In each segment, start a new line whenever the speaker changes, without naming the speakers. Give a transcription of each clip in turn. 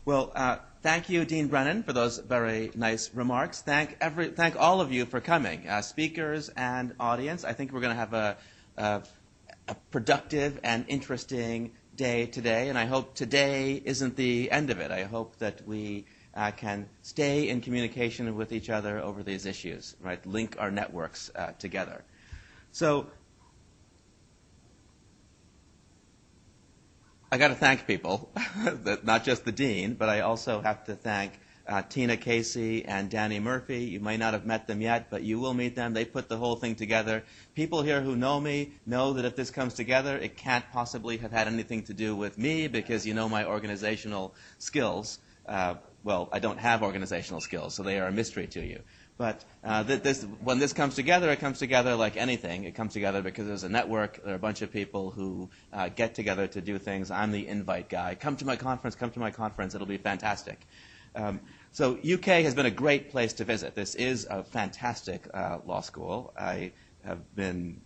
Well, thank you, Dean Brennan, for those very nice remarks. Thank all of you for coming, speakers and audience. I think we're going to have a productive and interesting day today, and I hope today isn't the end of it. I hope that we can stay in communication with each other over these issues, right? Link our networks together. So I got to thank people, not just the dean, but I also have to thank Tina Casey and Danny Murphy. You may not have met them yet, but you will meet them. They put the whole thing together. People here who know me know that if this comes together, it can't possibly have had anything to do with me because you know my organizational skills. Well, I don't have organizational skills, so they are a mystery to you. But when this comes together, it comes together like anything. It comes together because there's a network. There are a bunch of people who get together to do things. I'm the invite guy. Come to my conference. Come to my conference. It'll be fantastic. So UK has been a great place to visit. This is a fantastic law school. I have been,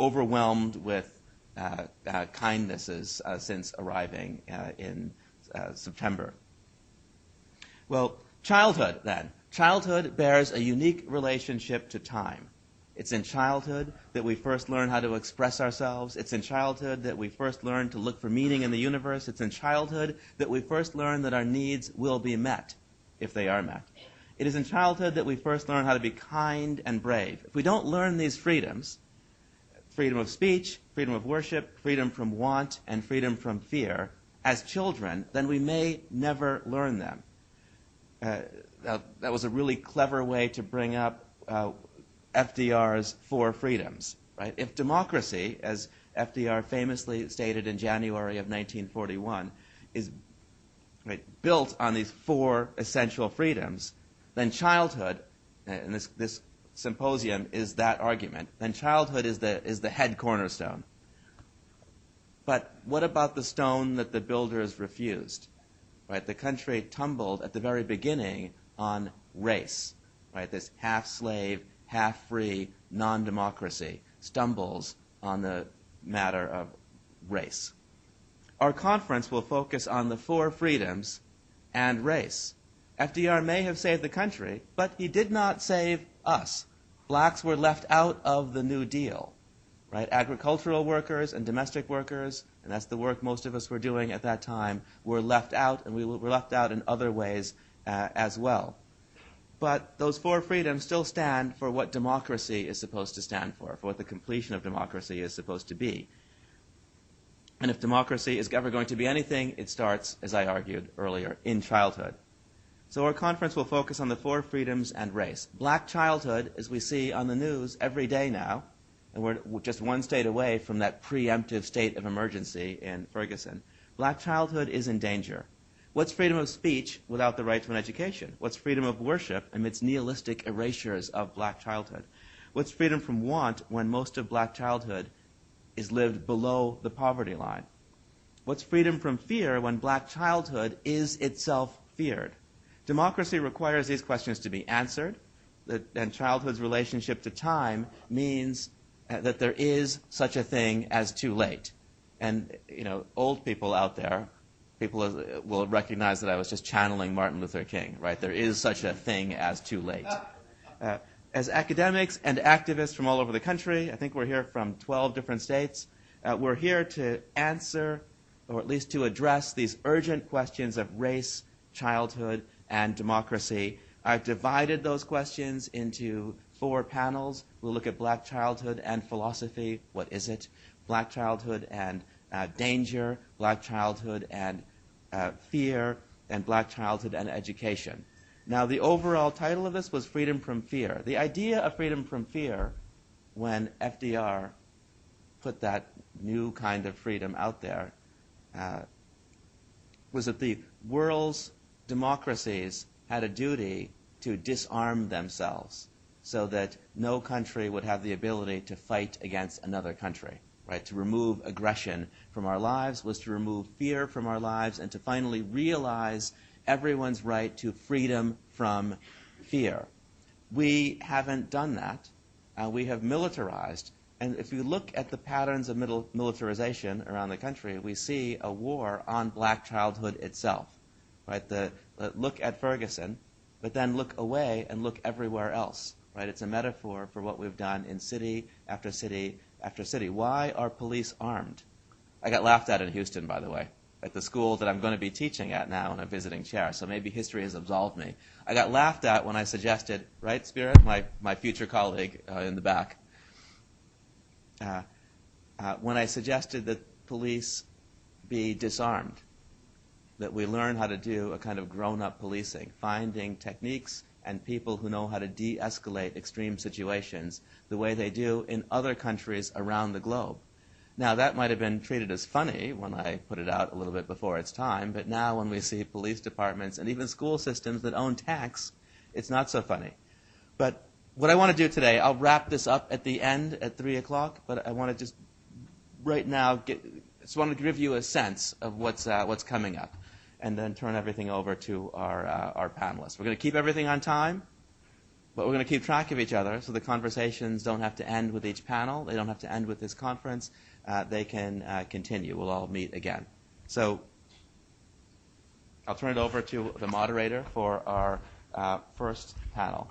overwhelmed with kindnesses since arriving in September. Well, childhood then. Childhood bears a unique relationship to time. It's in childhood that we first learn how to express ourselves. It's in childhood that we first learn to look for meaning in the universe. It's in childhood that we first learn that our needs will be met, if they are met. It is in childhood that we first learn how to be kind and brave. If we don't learn these freedoms, freedom of speech, freedom of worship, freedom from want, and freedom from fear, as children, then we may never learn them. That was a really clever way to bring up FDR's 4 freedoms, right? If democracy, as FDR famously stated in January of 1941, is built on these 4 essential freedoms, then childhood, and this symposium is that argument, then childhood is the head cornerstone. But what about the stone that the builders refused? Right, the country tumbled at the very beginning on race. Right, this half-slave, half-free, non-democracy stumbles on the matter of race. Our conference will focus on the 4 freedoms and race. FDR may have saved the country, but he did not save us. Blacks were left out of the New Deal. Right? Agricultural workers and domestic workers, and that's the work most of us were doing at that time, were left out, and we were left out in other ways as well. But those 4 freedoms still stand for what democracy is supposed to stand for what the completion of democracy is supposed to be. And if democracy is ever going to be anything, it starts, as I argued earlier, in childhood. So our conference will focus on the 4 freedoms and race. Black childhood, as we see on the news every day now, and we're just one state away from that preemptive state of emergency in Ferguson. Black childhood is in danger. What's freedom of speech without the right to an education? What's freedom of worship amidst nihilistic erasures of black childhood? What's freedom from want when most of black childhood is lived below the poverty line? What's freedom from fear when black childhood is itself feared? Democracy requires these questions to be answered, and childhood's relationship to time means that there is such a thing as too late. And, old people out there, people will recognize that I was just channeling Martin Luther King, right? There is such a thing as too late. As academics and activists from all over the country, I think we're here from 12 different states, we're here to answer, or at least to address, these urgent questions of race, childhood, and democracy. I've divided those questions into 4 panels. We'll look at black childhood and philosophy. What is it? Black childhood and danger, black childhood and fear, and black childhood and education. Now, the overall title of this was Freedom from Fear. The idea of freedom from fear, when FDR put that new kind of freedom out there, was that the world's democracies had a duty to disarm themselves so that no country would have the ability to fight against another country. Right? To remove aggression from our lives was to remove fear from our lives and to finally realize everyone's right to freedom from fear. We haven't done that. We have militarized And if we look at the patterns of militarization around the country, we see a war on black childhood itself. Right? Look at Ferguson, but then look away and look everywhere else. Right? It's a metaphor for what we've done in city after city after city. Why are police armed? I got laughed at in Houston, by the way, at the school that I'm going to be teaching at now in a visiting chair, so maybe history has absolved me. I got laughed at when I suggested, right, Spirit, my future colleague in the back, when I suggested that police be disarmed, that we learn how to do a kind of grown-up policing, finding techniques and people who know how to de-escalate extreme situations the way they do in other countries around the globe. Now, that might have been treated as funny when I put it out a little bit before its time, but now when we see police departments and even school systems that own tanks, it's not so funny. But what I want to do today, I'll wrap this up at the end at 3 o'clock, but I want to just right now just want to give you a sense of what's coming up, and then turn everything over to our panelists. We're going to keep everything on time, but we're going to keep track of each other so the conversations don't have to end with each panel. They don't have to end with this conference. They can continue. We'll all meet again. So I'll turn it over to the moderator for our first panel.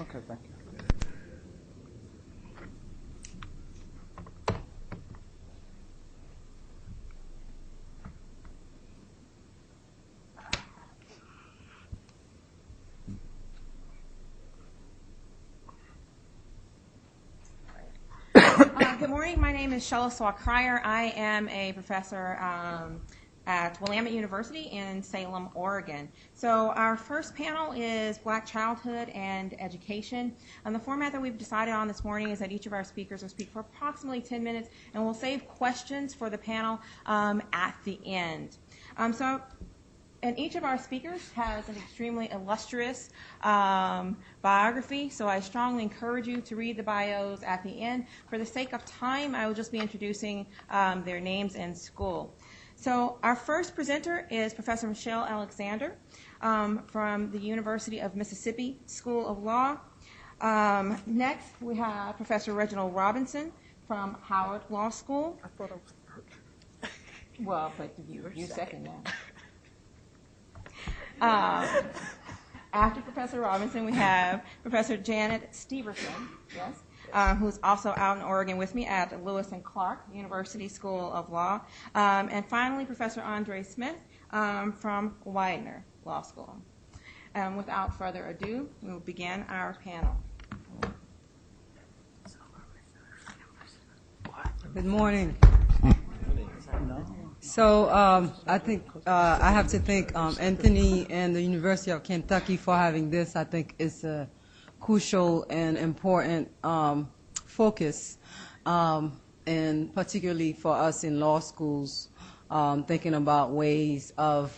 Okay, thank you.
Good morning. My name is Shella Swaw-Cryer. I am a professor at Willamette University in Salem, Oregon. So our first panel is Black Childhood and Education. And the format that we've decided on this morning is that each of our speakers will speak for approximately 10 minutes, and we'll save questions for the panel at the end. And each of our speakers has an extremely illustrious biography, so I strongly encourage you to read the bios at the end. For the sake of time, I will just be introducing their names and school. So our first presenter is Professor Michelle Alexander from the University of Mississippi School of Law. Next, we have Professor Reginald Robinson from Howard Law School.
I thought I was third.
Well, but you second now. After Professor Robinson, we have Professor Janet Steverson, yes, who's also out in Oregon with me at Lewis and Clark University School of Law. And finally, Professor Andre Smith from Widener Law School. Without further ado, we will begin our panel.
Good morning. So I think I have to thank Anthony and the University of Kentucky for having this. I think it's a crucial and important focus, and particularly for us in law schools, thinking about ways of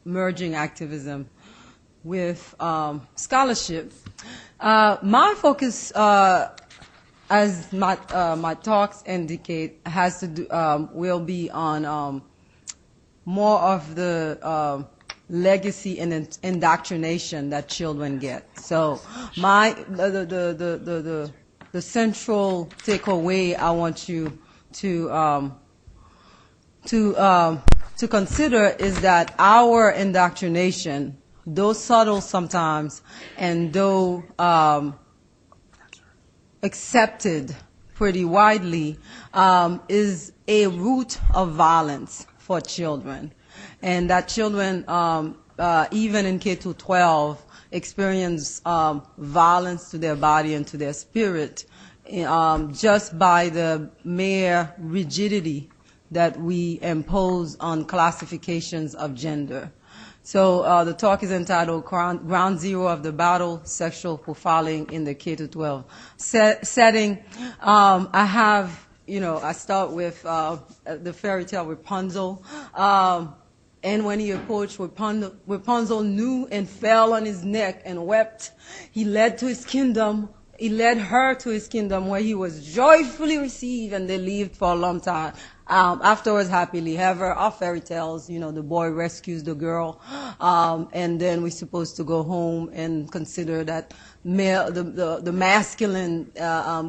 merging activism with scholarship. My focus, as my talks indicate, has to do will be on more of the legacy and indoctrination that children get. So the central takeaway I want you to consider is that our indoctrination, though subtle sometimes, and though accepted pretty widely, is a root of violence for children. And that children, even in K-12, experience violence to their body and to their spirit just by the mere rigidity that we impose on classifications of gender. So the talk is entitled Ground Zero of the Battle, Sexual Profiling in the K-12 Setting. I have, I start with the fairy tale Rapunzel. And when he approached, Rapunzel knew and fell on his neck and wept. He led her to his kingdom where he was joyfully received, and they lived for a long time. Afterwards, happily ever. Our fairy tales, the boy rescues the girl, and then we're supposed to go home and consider that the masculine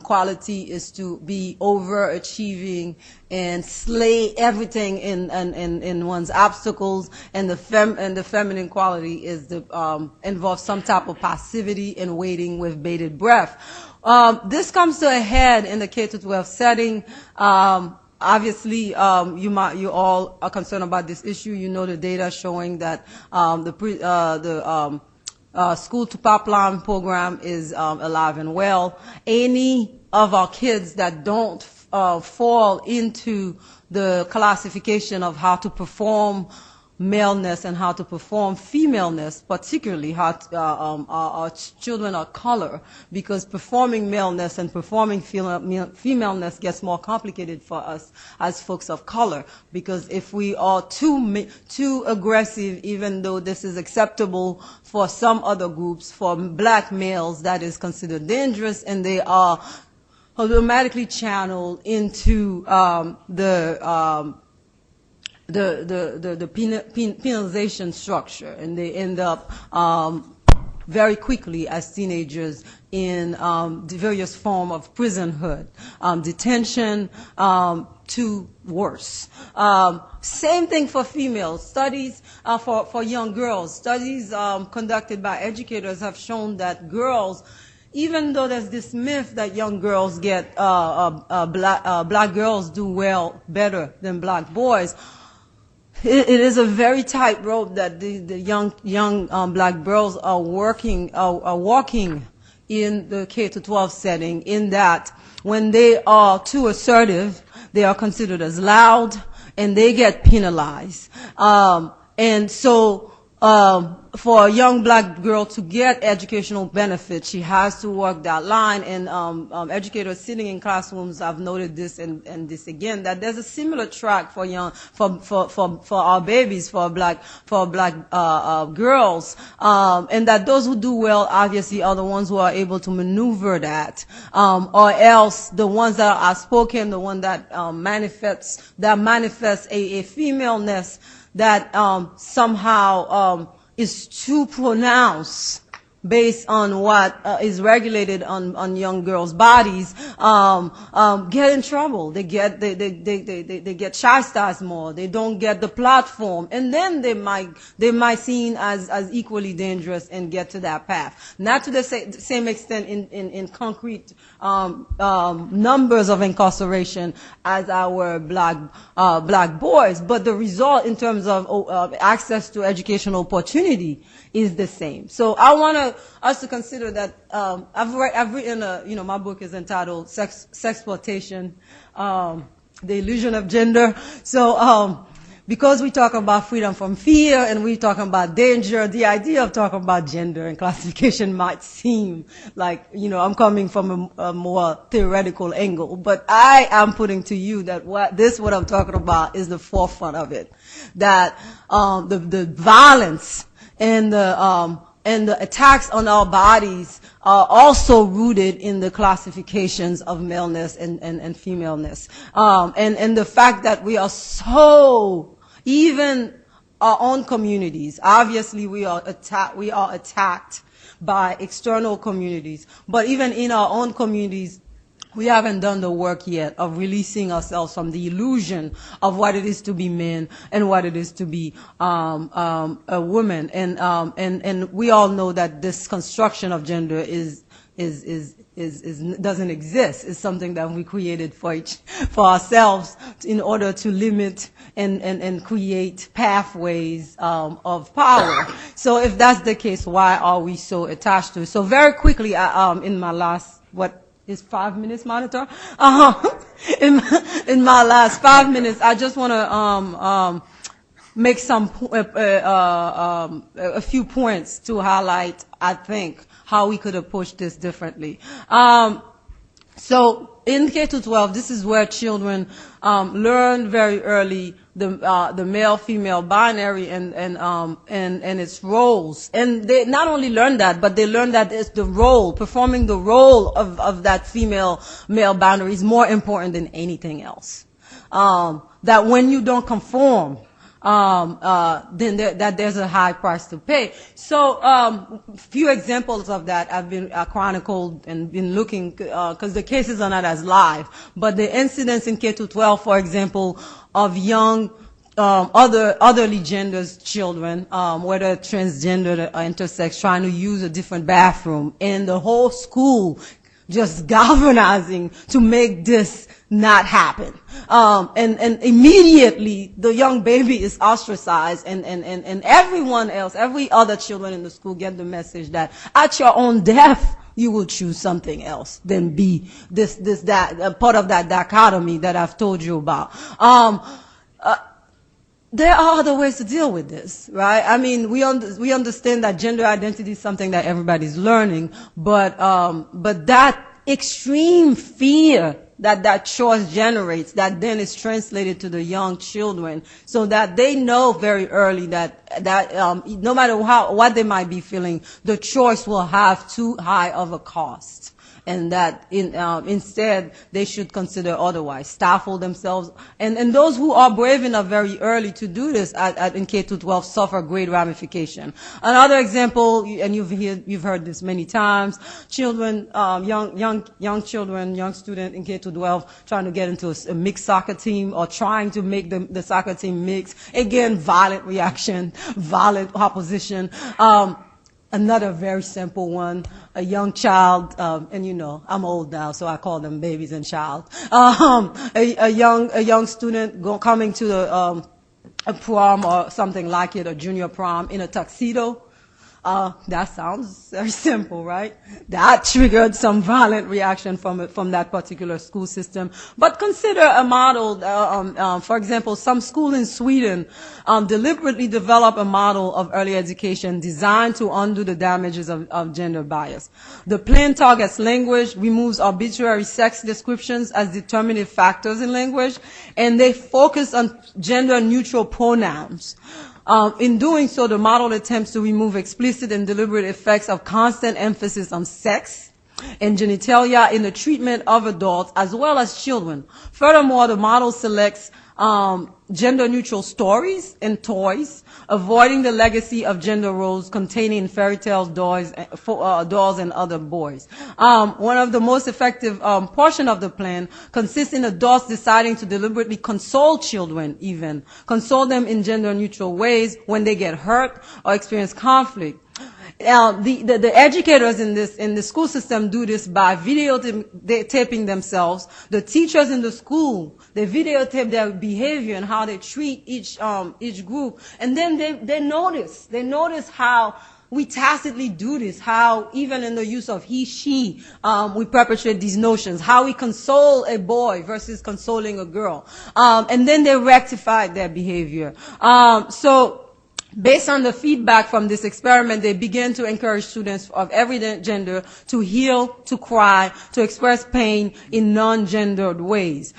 quality is to be overachieving and slay everything in one's obstacles, and the feminine quality is involves some type of passivity and waiting with bated breath. This comes to a head in the K-12 setting. Obviously, you all are concerned about this issue. You know the data showing that the school to pipeline program is alive and well. Any of our kids that don't fall into the classification of how to perform maleness and how to perform femaleness, particularly our children of color, because performing maleness and performing femaleness gets more complicated for us as folks of color, because if we are too aggressive, even though this is acceptable for some other groups, for black males that is considered dangerous, and they are automatically channeled into the penalization structure, and they end up very quickly as teenagers in the various form of prisonhood, detention, to worse. Same thing for females. Studies for young girls. Studies conducted by educators have shown that girls, even though there's this myth that young girls get black girls do better than black boys, it is a very tight rope that the young black girls are walking in the K-12 setting, in that when they are too assertive, they are considered as loud, and they get penalized. And so for a young black girl to get educational benefits, she has to walk that line. And educators sitting in classrooms have noted this and this again, that there's a similar track for our babies, for black girls, and that those who do well obviously are the ones who are able to maneuver that, or else the ones that are outspoken, the one that manifests a femaleness that somehow is too pronounced based on what is regulated on young girls' bodies, get in trouble. They get chastised more. They don't get the platform, and then they might seen as equally dangerous and get to that path. Not to the same extent in concrete numbers of incarceration as our black boys, but the result in terms of access to educational opportunity is the same. So I want us to consider that I've written my book is entitled Sexploitation, the Illusion of Gender. So because we talk about freedom from fear and we talking about danger, the idea of talking about gender and classification might seem like, I'm coming from a more theoretical angle, but I am putting to you that what I'm talking about is the forefront of it, that the violence and the attacks on our bodies are also rooted in the classifications of maleness and femaleness. And the fact that we are so, even our own communities, obviously we are attacked by external communities, but even in our own communities, we haven't done the work yet of releasing ourselves from the illusion of what it is to be men and what it is to be a woman. And we all know that this construction of gender doesn't exist. It's something that we created for ourselves in order to limit and create pathways of power. So if that's the case, why are we so attached to it? So very quickly, in my last, is 5 minutes monitor? In my last 5 minutes, I just want to make a few points to highlight, I think, how we could approach this differently. So in K-12, this is where children learn very early the male-female binary and its roles. And they not only learn that, but they learn that it's the role, performing the role of that female-male binary is more important than anything else. That when you don't conform, then there's a high price to pay. So, few examples of that have been chronicled and been looking, because the cases are not as live. But the incidents in K-12, for example, of young, otherly genders children, whether transgender or intersex, trying to use a different bathroom, and the whole school just galvanizing to make this not happen. And immediately the young baby is ostracized, and everyone else, every other children in the school get the message that at your own death, you will choose something else than be that part of that dichotomy that I've told you about. There are other ways to deal with this, right? I mean, we understand that gender identity is something that everybody's learning, but that extreme fear that choice generates, that then is translated to the young children, so that they know very early that no matter what they might be feeling, the choice will have too high of a cost. And that instead they should consider otherwise, stifle themselves. And those who are brave enough very early to do this in K-12 suffer great ramification. Another example, and you've heard this many times, children, young children, young student in K-12 trying to get into a mixed soccer team or trying to make the soccer team mixed. Again, violent reaction, violent opposition. Another very simple one, a young child, and you know, I'm old now, so I call them babies and child. A young student coming to a prom or something like it, a junior prom, in a tuxedo. That sounds very simple, right? That triggered some violent reaction from that particular school system. But consider a model, for example, some school in Sweden deliberately develop a model of early education designed to undo the damages of gender bias. The plan targets language, removes arbitrary sex descriptions as determinative factors in language, and they focus on gender-neutral pronouns. In doing so, the model attempts to remove explicit and deliberate effects of constant emphasis on sex and genitalia in the treatment of adults as well as children. Furthermore, the model selects gender-neutral stories and toys, avoiding the legacy of gender roles containing fairy tales, dolls, and other boys. One of the most effective portion of the plan consists in adults deciding to deliberately console children, console them in gender-neutral ways when they get hurt or experience conflict. The educators in the school system do this by videotaping themselves. The teachers in the school, they videotape their behavior and how they treat each group, and then they notice how we tacitly do this, how even in the use of he, she, we perpetrate these notions, how we console a boy versus consoling a girl, and then they rectify their behavior. So based on the feedback from this experiment, they began to encourage students of every gender to heal, to cry, to express pain in non-gendered ways.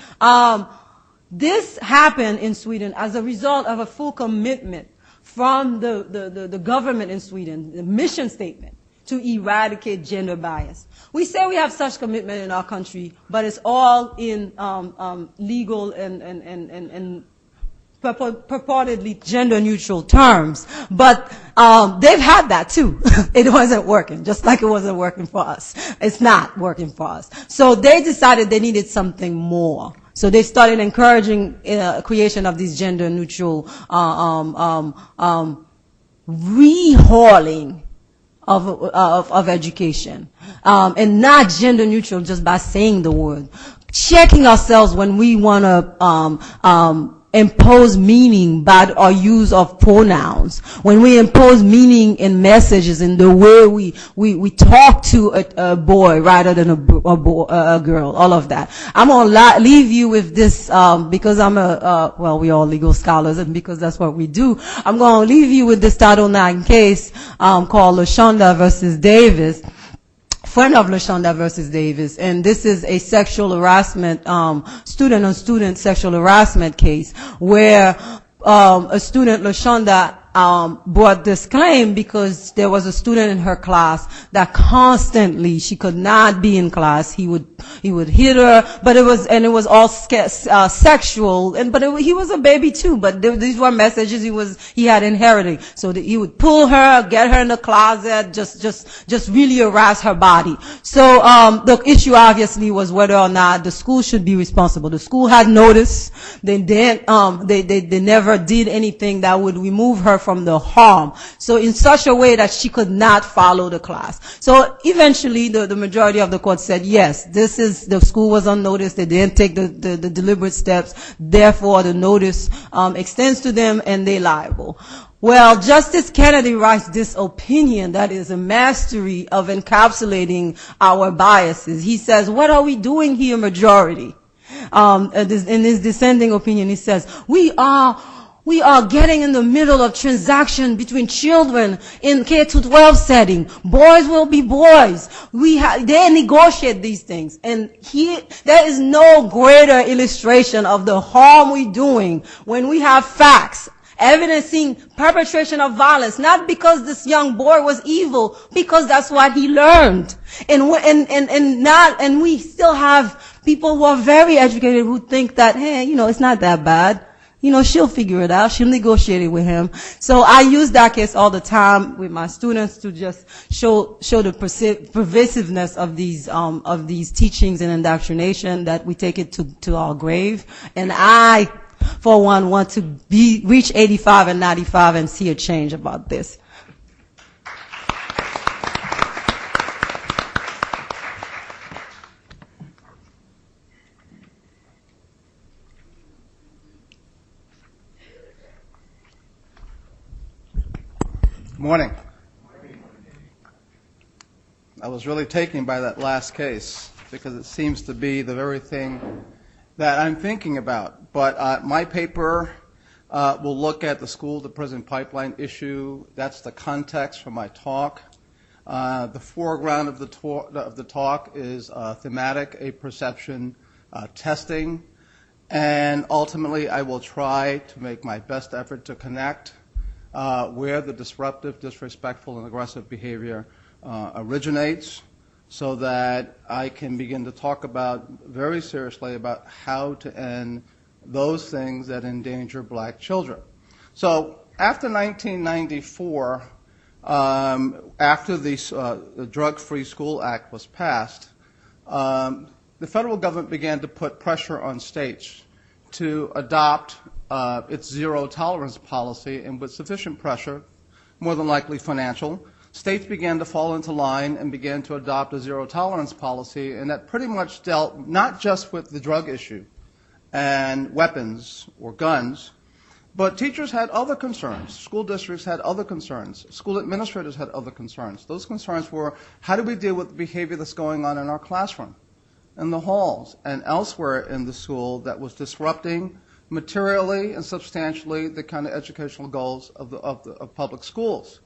This happened in Sweden as a result of a full commitment from the government in Sweden, the mission statement, to eradicate gender bias. We say we have such commitment in our country, but it's all in legal and purportedly gender-neutral terms, but they've had that too. It wasn't working, just like it wasn't working for us. It's not working for us. So they decided they needed something more. So they started encouraging creation of these gender-neutral rehauling of education, and not gender-neutral just by saying the word. Checking ourselves when we want to impose meaning by our use of pronouns, when we impose meaning in messages, in the way we talk to a boy rather than a girl, all of that. I'm going to leave you with this, because I'm well, we all legal scholars, and because that's what we do, I'm going to leave you with this Title IX case called LaShonda versus Davis. Friend of LaShonda versus Davis, and this is a sexual harassment, student-on-student sexual harassment case where a student, LaShonda, brought this claim because there was a student in her class that constantly, she could not be in class. He would hit her, but it was all sexual, he was a baby too, but these were messages he had inherited. So that he would pull her, get her in the closet, just really harass her body. So, the issue obviously was whether or not the school should be responsible. The school had notice. They never did anything that would remove her from the harm. So in such a way that she could not follow the class. So eventually the majority of the court said, yes, the school was on notice. They didn't take the deliberate steps. Therefore, the notice extends to them and they're liable. Well, Justice Kennedy writes this opinion that is a mastery of encapsulating our biases. He says, what are we doing here, majority? In his dissenting opinion, he says, we are getting in the middle of transaction between children in K-12 setting. Boys will be boys. They negotiate these things. And there is no greater illustration of the harm we're doing when we have facts evidencing perpetration of violence, not because this young boy was evil, because that's what he learned. And we still have people who are very educated who think that, hey, it's not that bad. She'll figure it out. She'll negotiate it with him. So I use that case all the time with my students to just show the pervasiveness of these teachings and indoctrination, that we take it to our grave. And I, for one, want to reach 85 and 95 and see a change about this.
Morning. I was really taken by that last case because it seems to be the very thing that I'm thinking about. But my paper will look at the school-to-prison pipeline issue. That's the context for my talk. The foreground of the talk is thematic apperception testing. And ultimately, I will try to make my best effort to connect where the disruptive, disrespectful, and aggressive behavior originates, so that I can begin to talk very seriously about how to end those things that endanger black children. So after 1994, after the Drug-Free School Act was passed, the federal government began to put pressure on states to adopt its zero-tolerance policy, and with sufficient pressure, more than likely financial, states began to fall into line and began to adopt a zero-tolerance policy, and that pretty much dealt not just with the drug issue and weapons or guns, but teachers had other concerns. School districts had other concerns. School administrators had other concerns. Those concerns were, how do we deal with the behavior that's going on in our classroom, in the halls, and elsewhere in the school that was disrupting materially and substantially the kind of educational goals of public schools?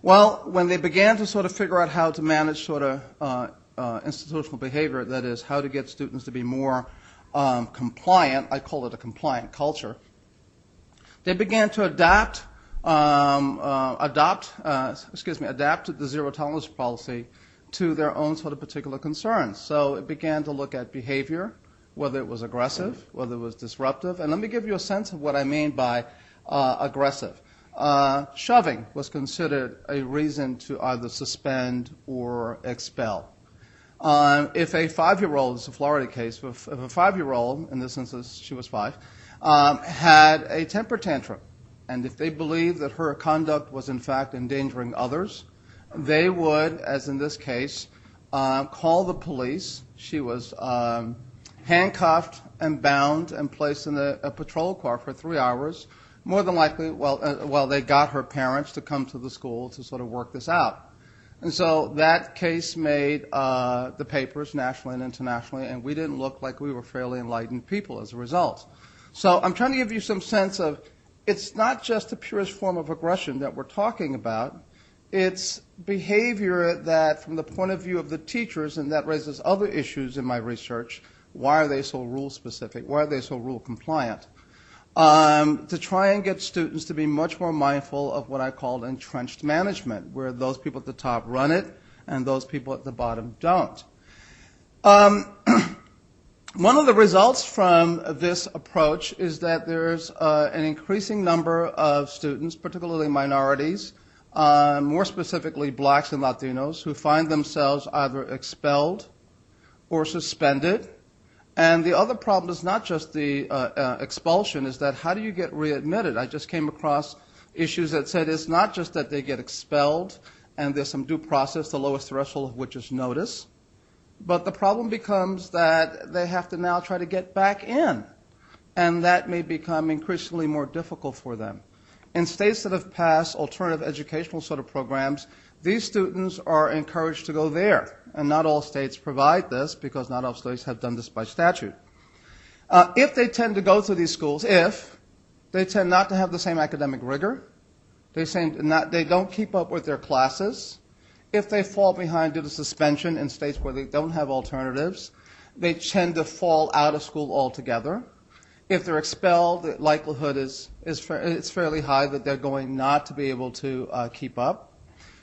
Well, when they began to sort of figure out how to manage sort of institutional behavior, that is, how to get students to be more compliant, I call it a compliant culture, they began to adapt the zero tolerance policy to their own sort of particular concerns. So it began to look at behavior, whether it was aggressive, whether it was disruptive. And let me give you a sense of what I mean by aggressive. Shoving was considered a reason to either suspend or expel. If a 5-year-old, it's a Florida case, if a 5-year-old, in this instance she was 5, had a temper tantrum, and if they believed that her conduct was in fact endangering others, they would, as in this case, call the police. She was handcuffed and bound and placed in a patrol car for 3 hours, more than likely while they got her parents to come to the school to sort of work this out. And so that case made the papers nationally and internationally, and we didn't look like we were fairly enlightened people as a result. So I'm trying to give you some sense of it's not just the purest form of aggression that we're talking about. It's behavior that, from the point of view of the teachers, and that raises other issues in my research, why are they so rule-specific? Why are they so rule-compliant? To try and get students to be much more mindful of what I call entrenched management, where those people at the top run it and those people at the bottom don't. One of the results from this approach is that there's an increasing number of students, particularly minorities, more specifically blacks and Latinos, who find themselves either expelled or suspended. And the other problem is not just the expulsion, is that how do you get readmitted? I just came across issues that said it's not just that they get expelled and there's some due process, the lowest threshold of which is notice, but the problem becomes that they have to now try to get back in, and that may become increasingly more difficult for them. In states that have passed alternative educational sort of programs, these students are encouraged to go there. And not all states provide this because not all states have done this by statute. If they tend to go to these schools, they tend not to have the same academic rigor, they don't keep up with their classes, if they fall behind due to suspension in states where they don't have alternatives, they tend to fall out of school altogether. If they're expelled, the likelihood is fairly high that they're going not to be able to keep up.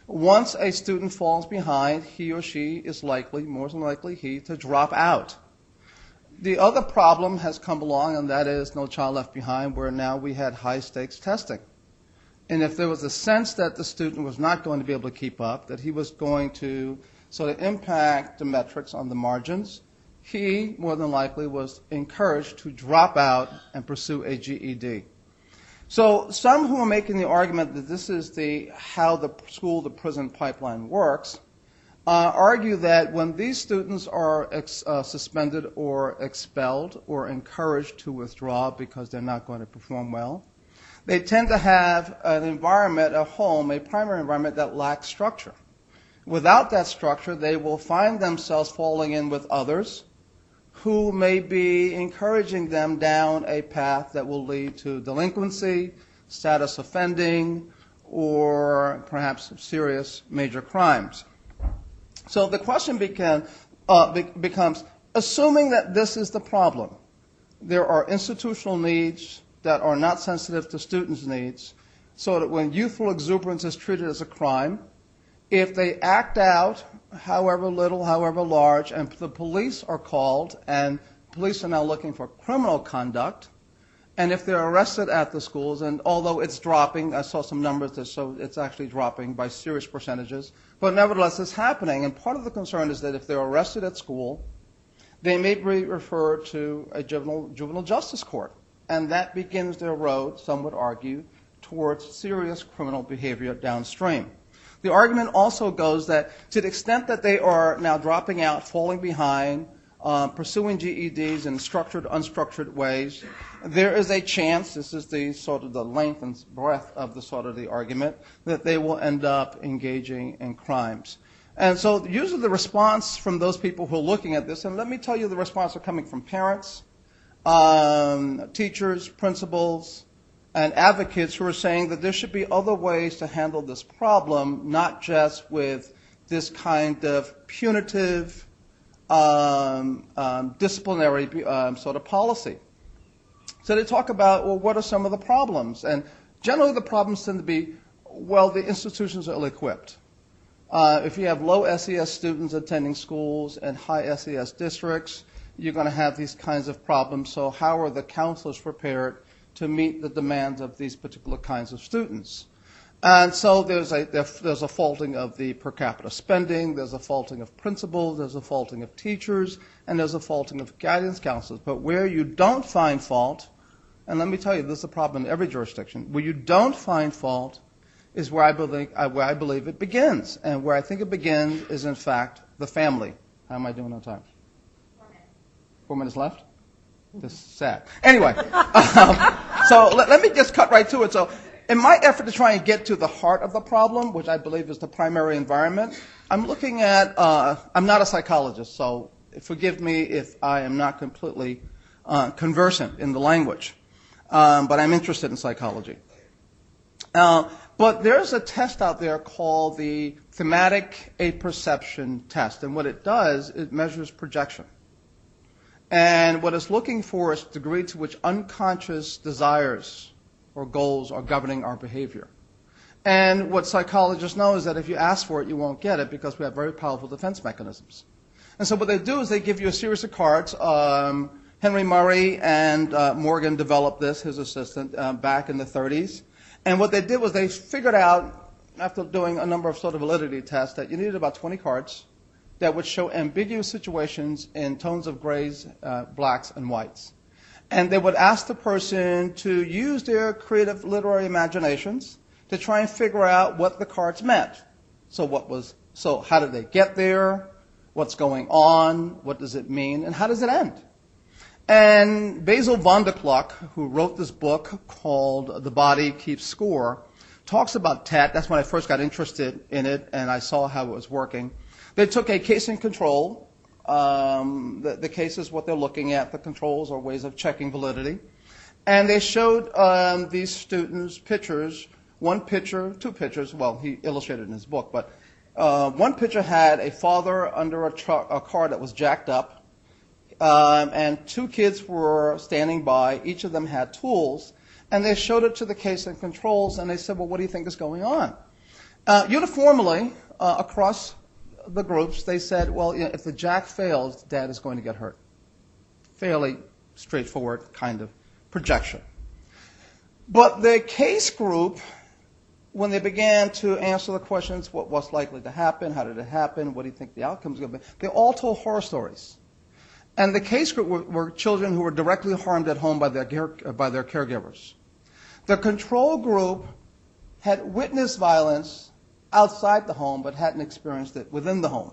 Once a student falls behind, he or she is likely, more than likely he, to drop out. The other problem has come along, and that is No Child Left Behind, where now we had high-stakes testing. And if there was a sense that the student was not going to be able to keep up, that he was going to sort of impact the metrics on the margins, he, more than likely, was encouraged to drop out and pursue a GED. So some who are making the argument that this is how the school-to-prison pipeline works argue that when these students are suspended or expelled or encouraged to withdraw because they're not going to perform well, they tend to have an environment, a home, a primary environment that lacks structure. Without that structure, they will find themselves falling in with others who may be encouraging them down a path that will lead to delinquency, status offending, or perhaps serious major crimes. So the question becomes, assuming that this is the problem, there are institutional needs that are not sensitive to students' needs, so that when youthful exuberance is treated as a crime, if they act out, however little, however large, and the police are called, and police are now looking for criminal conduct, and if they're arrested at the schools, and although it's dropping, I saw some numbers that show it's actually dropping by serious percentages, but nevertheless it's happening, and part of the concern is that if they're arrested at school, they may be referred to a juvenile justice court, and that begins their road, some would argue, towards serious criminal behavior downstream. The argument also goes that to the extent that they are now dropping out, falling behind, pursuing GEDs in structured, unstructured ways, there is a chance, this is the sort of the length and breadth of the sort of the argument, that they will end up engaging in crimes. And so usually the response from those people who are looking at this, and let me tell you the response are coming from parents, teachers, principals, and advocates who are saying that there should be other ways to handle this problem, not just with this kind of punitive, disciplinary sort of policy. So they talk about, well, what are some of the problems? And generally the problems tend to be, well, the institutions are ill-equipped. If you have low SES students attending schools and high SES districts, you're going to have these kinds of problems. So how are the counselors prepared to meet the demands of these particular kinds of students? And so there's a faulting of the per capita spending, there's a faulting of principals, there's a faulting of teachers, and there's a faulting of guidance counselors. But where you don't find fault, and let me tell you, this is a problem in every jurisdiction, where you don't find fault is where I believe it begins. And where I think it begins is, in fact, the family. How am I doing on time? 4 minutes left? This is sad. Anyway, so let me just cut right to it. So in my effort to try and get to the heart of the problem, which I believe is the primary environment, I'm looking at, I'm not a psychologist, so forgive me if I am not completely conversant in the language, but I'm interested in psychology. But there's a test out there called the thematic apperception test, and what it does, it measures projection. And what it's looking for is the degree to which unconscious desires or goals are governing our behavior. And what psychologists know is that if you ask for it, you won't get it because we have very powerful defense mechanisms. And so what they do is they give you a series of cards. Henry Murray and Morgan developed this, his assistant, back in the 30s. And what they did was they figured out, after doing a number of sort of validity tests, that you needed about 20 cards that would show ambiguous situations in tones of grays, blacks, and whites. And they would ask the person to use their creative literary imaginations to try and figure out what the cards meant. So how did they get there? What's going on? What does it mean? And how does it end? And Basil van der Klok, who wrote this book called The Body Keeps Score, talks about TET. That's when I first got interested in it, and I saw how it was working. They took a case and control. The case is what they're looking at. The controls are ways of checking validity. And they showed these students pictures, one picture, two pictures. Well, he illustrated in his book, but one picture had a father under a car that was jacked up, and two kids were standing by. Each of them had tools, and they showed it to the case and controls, and they said, well, what do you think is going on? Uniformly, across the groups, they said, well, if the jack fails, Dad is going to get hurt. Fairly straightforward kind of projection. But the case group, when they began to answer the questions, what's likely to happen, how did it happen, what do you think the outcome is going to be, they all told horror stories. And the case group were children who were directly harmed at home by their caregivers. The control group had witnessed violence outside the home but hadn't experienced it within the home.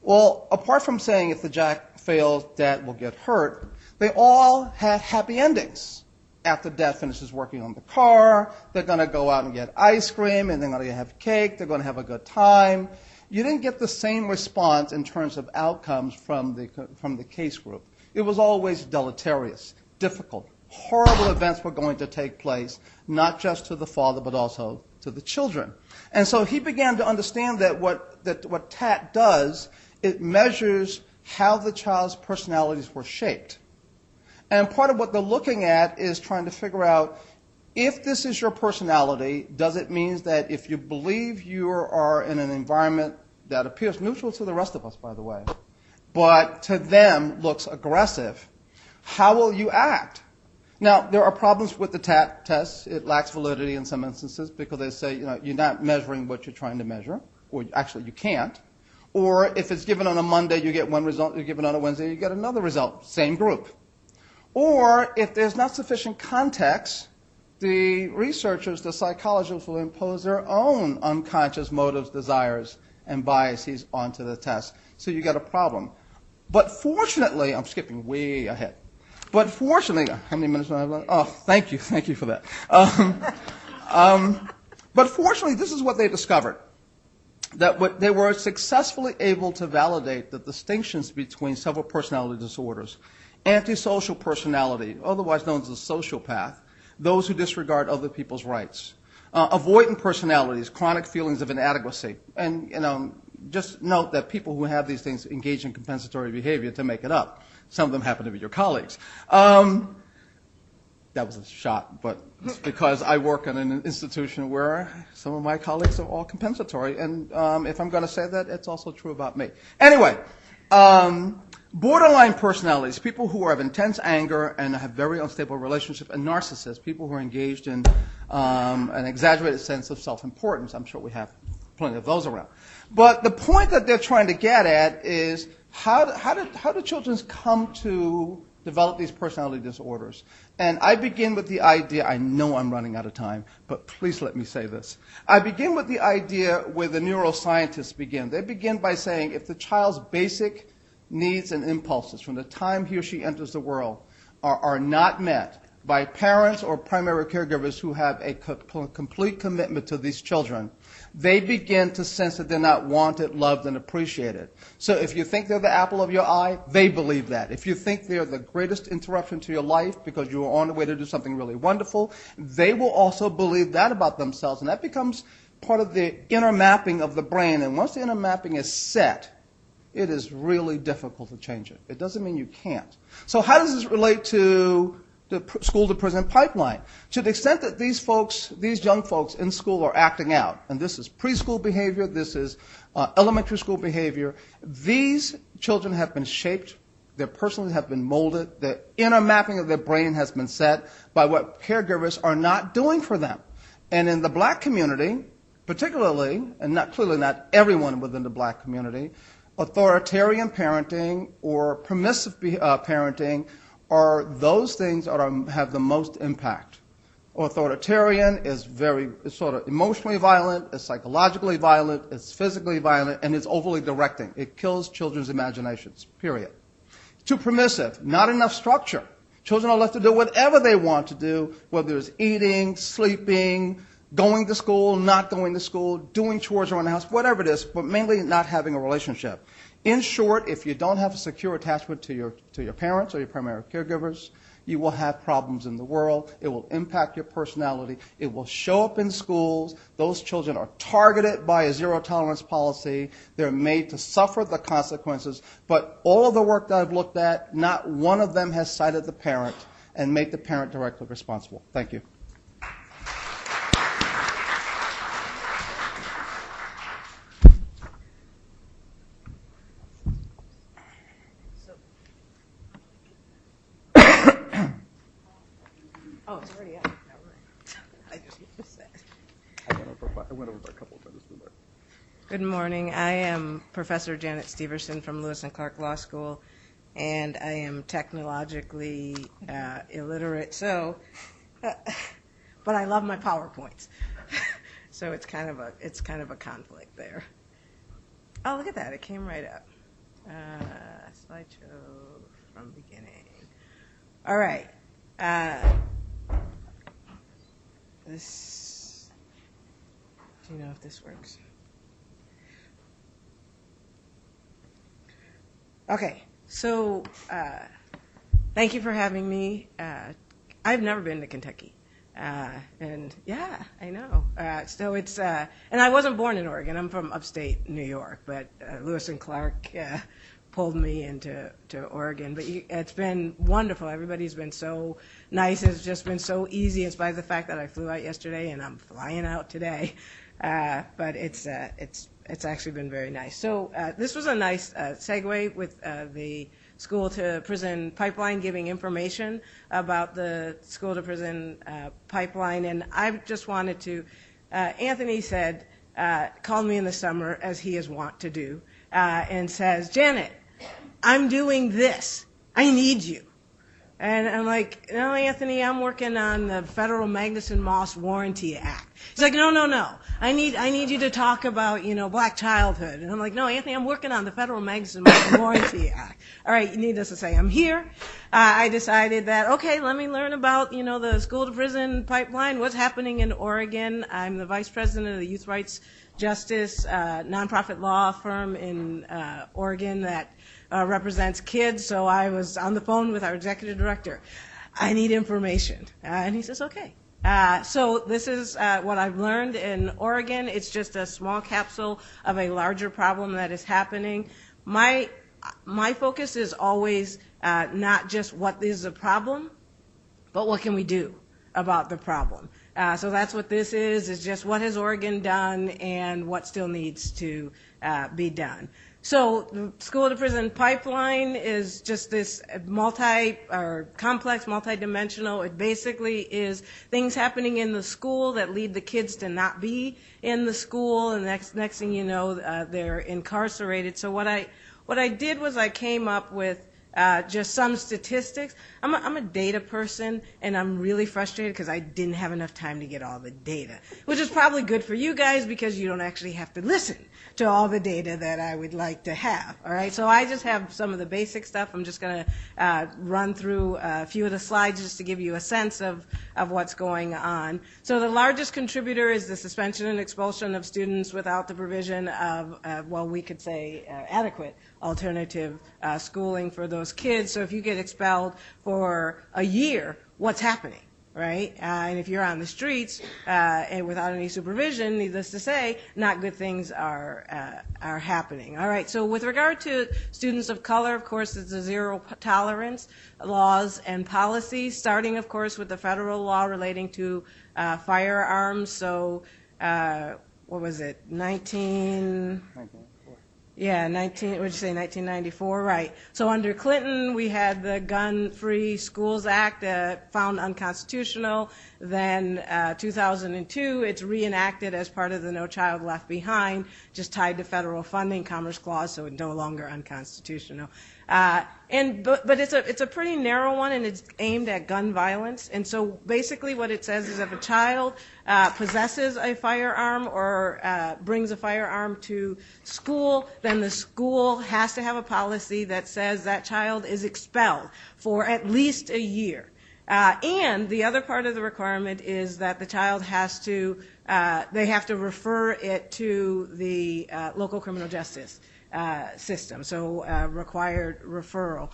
Well, apart from saying if the jack fails, Dad will get hurt, they all had happy endings. After Dad finishes working on the car, they're going to go out and get ice cream, and they're going to have cake, they're going to have a good time. You didn't get the same response in terms of outcomes from the case group. It was always deleterious, difficult. Horrible events were going to take place, not just to the father, but also to the children. And so he began to understand that what TAT does, it measures how the child's personalities were shaped. And part of what they're looking at is trying to figure out, if this is your personality, does it mean that if you believe you are in an environment that appears neutral to the rest of us, by the way, but to them looks aggressive, how will you act? Now, there are problems with the TAT test. It lacks validity in some instances because they say, you're not measuring what you're trying to measure, or actually you can't. Or if it's given on a Monday, you get one result. You're given on a Wednesday, you get another result, same group. Or if there's not sufficient context, the researchers, the psychologists will impose their own unconscious motives, desires, and biases onto the test. So you get a problem. But fortunately, I'm skipping way ahead. But fortunately, how many minutes do I have left? Oh, thank you for that. But fortunately, this is what they discovered. That they were successfully able to validate the distinctions between several personality disorders. Antisocial personality, otherwise known as a sociopath, those who disregard other people's rights. Avoidant personalities, chronic feelings of inadequacy. And, just note that people who have these things engage in compensatory behavior to make it up. Some of them happen to be your colleagues. That was a shot, but it's because I work in an institution where some of my colleagues are all compensatory. And if I'm going to say that, it's also true about me. Anyway, borderline personalities, people who have intense anger and have very unstable relationships, and narcissists, people who are engaged in an exaggerated sense of self-importance. I'm sure we have plenty of those around. But the point that they're trying to get at is how do children come to develop these personality disorders? And I begin with the idea, I know I'm running out of time, but please let me say this. I begin with the idea where the neuroscientists begin. They begin by saying if the child's basic needs and impulses from the time he or she enters the world are not met by parents or primary caregivers who have a complete commitment to these children, they begin to sense that they're not wanted, loved, and appreciated. So if you think they're the apple of your eye, they believe that. If you think they're the greatest interruption to your life because you are on the way to do something really wonderful, they will also believe that about themselves. And that becomes part of the inner mapping of the brain. And once the inner mapping is set, it is really difficult to change it. It doesn't mean you can't. So how does this relate to the school-to-prison pipeline? To the extent that these young folks in school are acting out, and this is preschool behavior, this is elementary school behavior, these children have been shaped, their personalities have been molded, the inner mapping of their brain has been set by what caregivers are not doing for them. And in the black community, particularly, and clearly not everyone within the black community, authoritarian parenting or permissive parenting are those things that have the most impact. Authoritarian is sort of emotionally violent, it's psychologically violent, it's physically violent, and it's overly directing. It kills children's imaginations, period. Too permissive, not enough structure. Children are left to do whatever they want to do, whether it's eating, sleeping, going to school, not going to school, doing chores around the house, whatever it is, but mainly not having a relationship. In short, if you don't have a secure attachment to your parents or your primary caregivers, you will have problems in the world. It will impact your personality. It will show up in schools. Those children are targeted by a zero-tolerance policy. They're made to suffer the consequences. But all of the work that I've looked at, not one of them has cited the parent and made the parent directly responsible. Thank you.
Oh, it's already up. I just missed that.
I went over by a couple of minutes.
Good morning. I am Professor Janet Steverson from Lewis and Clark Law School, and I am technologically illiterate. So, but I love my PowerPoints. So it's kind of a conflict there. Oh, look at that! It came right up. Slideshow from beginning. All right. This, do you know if this works? Okay, so thank you for having me. I've never been to Kentucky, and yeah, I know. So it's, and I wasn't born in Oregon. I'm from upstate New York, but Lewis and Clark pulled me into Oregon. But it's been wonderful. Everybody's been so nice. It's just been so easy in spite of the fact that I flew out yesterday and I'm flying out today. But it's actually been very nice. So this was a nice segue with the school-to-prison pipeline, giving information about the school-to-prison pipeline. And I just wanted to, Anthony said, called me in the summer, as he is wont to do, and says, Janet, I'm doing this. I need you. And I'm like, no, Anthony, I'm working on the Federal Magnuson-Moss Warranty Act. He's like, no. I need you to talk about, black childhood. And I'm like, no, Anthony, I'm working on the Federal Magnuson-Moss Warranty Act. All right, needless to say, I'm here. I decided that, okay, let me learn about, the school-to-prison pipeline, what's happening in Oregon. I'm the vice president of the Youth Rights Justice nonprofit law firm in Oregon that represents kids. So I was on the phone with our executive director. I need information. And he says, okay. So this is what I've learned in Oregon. It's just a small capsule of a larger problem that is happening. My focus is always not just what is the problem, but what can we do about the problem. So that's what this is just what has Oregon done and what still needs to be done. So the school-to-prison pipeline is just this complex, multidimensional. It basically is things happening in the school that lead the kids to not be in the school, and next thing you know, they're incarcerated. So what I did was I came up with just some statistics. I'm a data person, and I'm really frustrated because I didn't have enough time to get all the data, which is probably good for you guys because you don't actually have to listen to all the data that I would like to have. All right, so I just have some of the basic stuff. I'm just going to run through a few of the slides just to give you a sense of what's going on. So the largest contributor is the suspension and expulsion of students without the provision of, well, we could say adequate alternative schooling for those kids. So if you get expelled for a year, what's happening? Right? And if you're on the streets and without any supervision, needless to say, not good things are happening. All right. So with regard to students of color, of course, it's a zero tolerance laws and policies, starting, of course, with the federal law relating to firearms. So what was it? 1994, right. So under Clinton, we had the Gun-Free Schools Act found unconstitutional. Then 2002, it's reenacted as part of the No Child Left Behind, just tied to federal funding, Commerce Clause, so it's no longer unconstitutional. But it's a pretty narrow one, and it's aimed at gun violence. And so basically what it says is if a child possesses a firearm or brings a firearm to school, then the school has to have a policy that says that child is expelled for at least a year. And the other part of the requirement is that the child has to, they have to refer it to the local criminal justice system, so required referral.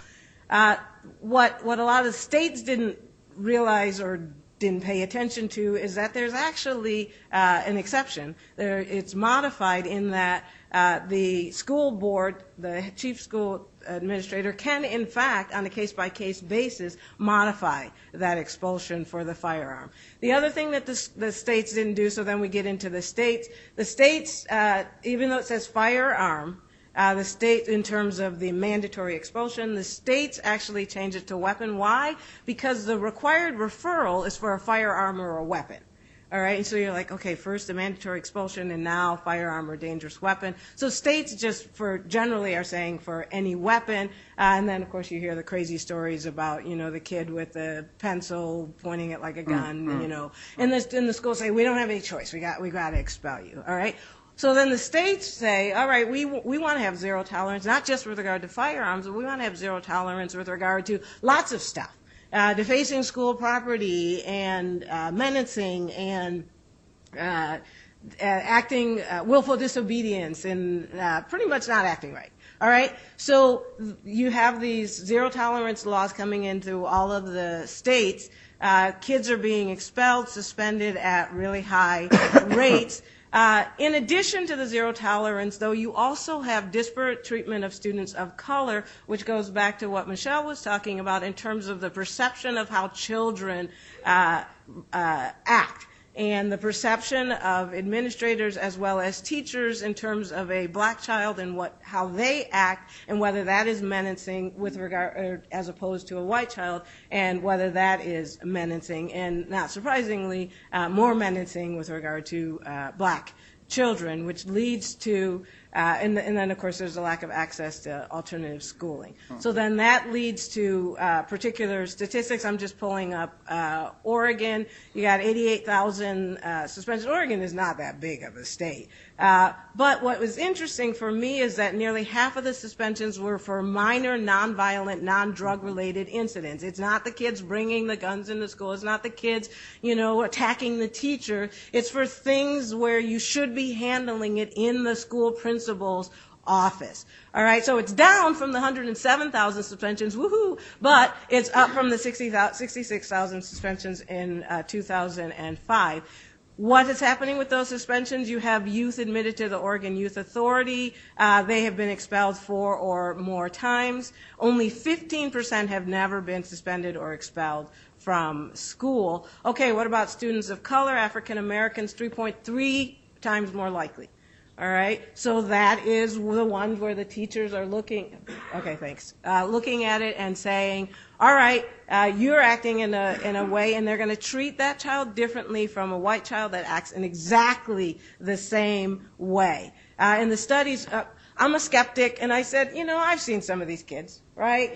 What a lot of states didn't realize or didn't pay attention to is that there's actually an exception. It's modified in that the school board, the chief school administrator, can in fact, on a case-by-case basis, modify that expulsion for the firearm. The other thing that the states didn't do, so then we get into the states, even though it says firearm, the state, in terms of the mandatory expulsion, the states actually change it to weapon. Why? Because the required referral is for a firearm or a weapon. All right, and so you're like, okay, first the mandatory expulsion and now firearm or dangerous weapon. So states just generally are saying for any weapon, and then of course you hear the crazy stories about, the kid with the pencil pointing it like a gun, and the school say, we don't have any choice, we got to expel you, all right? So then the states say, all right, we want to have zero tolerance, not just with regard to firearms, but we want to have zero tolerance with regard to lots of stuff. Defacing school property and menacing and acting willful disobedience and pretty much not acting right. All right? So you have these zero tolerance laws coming into all of the states. Kids are being expelled, suspended at really high rates. In addition to the zero tolerance, though, you also have disparate treatment of students of color, which goes back to what Michelle was talking about in terms of the perception of how children act, and the perception of administrators as well as teachers in terms of a black child and how they act, and whether that is menacing with regard, as opposed to a white child, and whether that is menacing, and not surprisingly, more menacing with regard to black children, which leads to, and then of course there's a lack of access to alternative schooling. So then that leads to particular statistics. I'm just pulling up Oregon. You got 88,000 suspensions. Oregon is not that big of a state. But what was interesting for me is that nearly half of the suspensions were for minor, nonviolent, non-drug related incidents. It's not the kids bringing the guns into school. It's not the kids, attacking the teacher. It's for things where you should be handling it in the school principal's office. All right, so it's down from the 107,000 suspensions, woohoo, but it's up from the 66,000 suspensions in 2005. What is happening with those suspensions? You have youth admitted to the Oregon Youth Authority. They have been expelled 4 or more times. Only 15% have never been suspended or expelled from school. Okay, what about students of color? African Americans, 3.3 times more likely. All right, so that is the ones where the teachers are looking at it and saying, all right, you're acting in a way, and they're going to treat that child differently from a white child that acts in exactly the same way. In the studies, I'm a skeptic, and I said, I've seen some of these kids, right?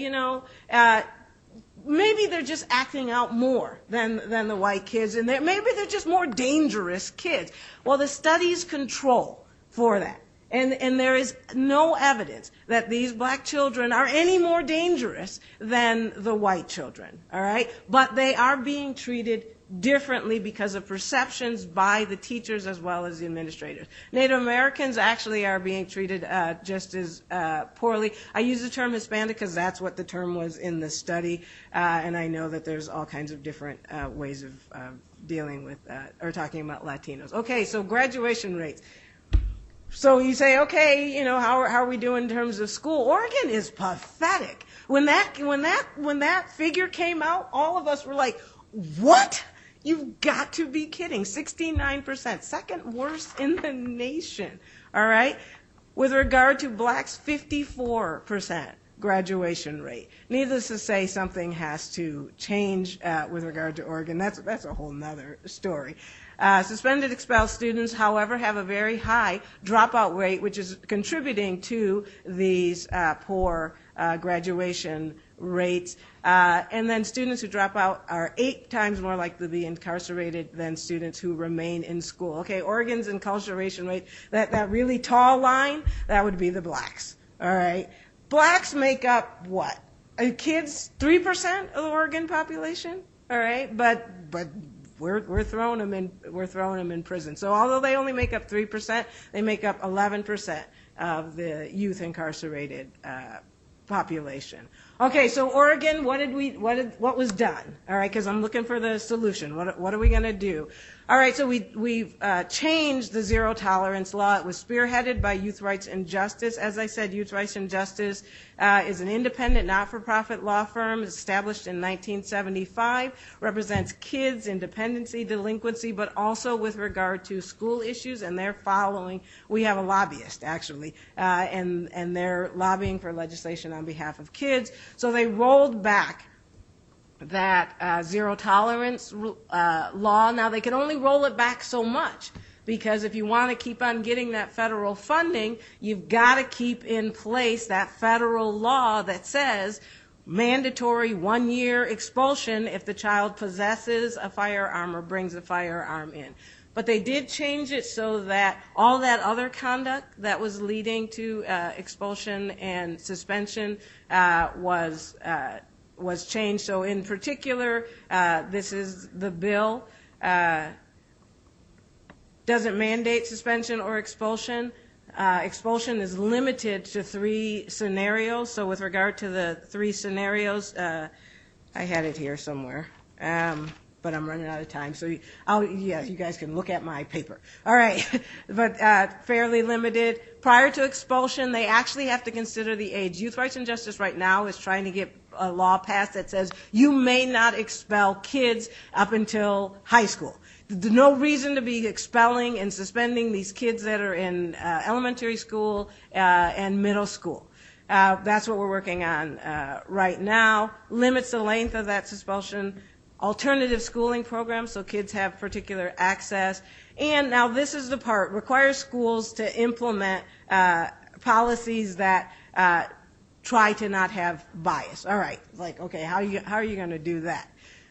Maybe they're just acting out more than the white kids, and maybe they're just more dangerous kids. Well, the studies control for that. And there is no evidence that these black children are any more dangerous than the white children, all right? But they are being treated differently because of perceptions by the teachers as well as the administrators. Native Americans actually are being treated just as poorly. I use the term Hispanic because that's what the term was in the study, and I know that there's all kinds of different ways of dealing with or talking about Latinos. Okay, so graduation rates. So you say, okay, how are we doing in terms of school? Oregon is pathetic. When that figure came out, all of us were like, what? You've got to be kidding. 69%, second worst in the nation. All right? With regard to blacks, 54% graduation rate. Needless to say, something has to change with regard to Oregon. That's a whole nother story. Suspended expelled students, however, have a very high dropout rate, which is contributing to these poor graduation rates. And then students who drop out are 8 times more likely to be incarcerated than students who remain in school. Okay, Oregon's incarceration rate, that really tall line, that would be the blacks. All right. Blacks make up what? Kids, 3% of the Oregon population? All right, but we're throwing them in prison. So although they only make up 3%, they make up 11% of the youth incarcerated population. Okay, so Oregon, what was done? All right, because I'm looking for the solution. What are we going to do? All right, so we've changed the zero tolerance law. It was spearheaded by Youth Rights and Justice. As I said, Youth Rights and Justice is an independent, not-for-profit law firm established in 1975, represents kids, independency, delinquency, but also with regard to school issues, and they're following. We have a lobbyist, actually, and they're lobbying for legislation on behalf of kids. So they rolled back that zero tolerance law. Now, they can only roll it back so much, because if you want to keep on getting that federal funding, you've got to keep in place that federal law that says mandatory 1-year expulsion if the child possesses a firearm or brings a firearm in. But they did change it so that all that other conduct that was leading to expulsion and suspension was changed. So in particular, this is the bill, doesn't mandate suspension or expulsion. Expulsion is limited to 3 scenarios. So with regard to the 3 scenarios, I had it here somewhere, but I'm running out of time. So you guys can look at my paper. All right, but fairly limited. Prior to expulsion, they actually have to consider the age. Youth Rights and Justice right now is trying to get a law passed that says you may not expel kids up until high school. There's no reason to be expelling and suspending these kids that are in elementary school and middle school. That's what we're working on right now. Limits the length of that suspension. Alternative schooling programs so kids have particular access. And now this is the part, requires schools to implement policies that try to not have bias. All right, like, okay, how are you going to do that?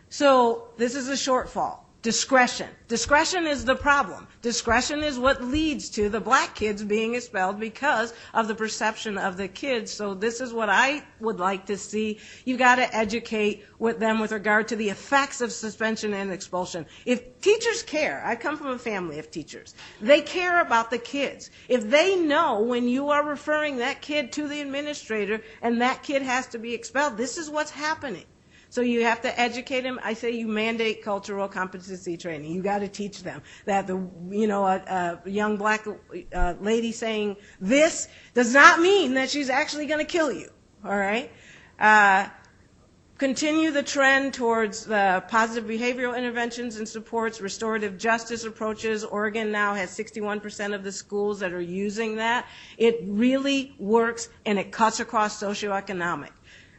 So this is a shortfall. Discretion. Discretion is the problem. Discretion is what leads to the black kids being expelled because of the perception of the kids. So this is what I would like to see. You've got to educate with them with regard to the effects of suspension and expulsion. If teachers care, I come from a family of teachers, they care about the kids. If they know when you are referring that kid to the administrator and that kid has to be expelled, this is what's happening. So you have to educate them. I say you mandate cultural competency training. You got to teach them that a young black lady saying this does not mean that she's actually going to kill you. All right. Continue the trend towards positive behavioral interventions and supports, restorative justice approaches. Oregon now has 61% of the schools that are using that. It really works, and it cuts across socioeconomic.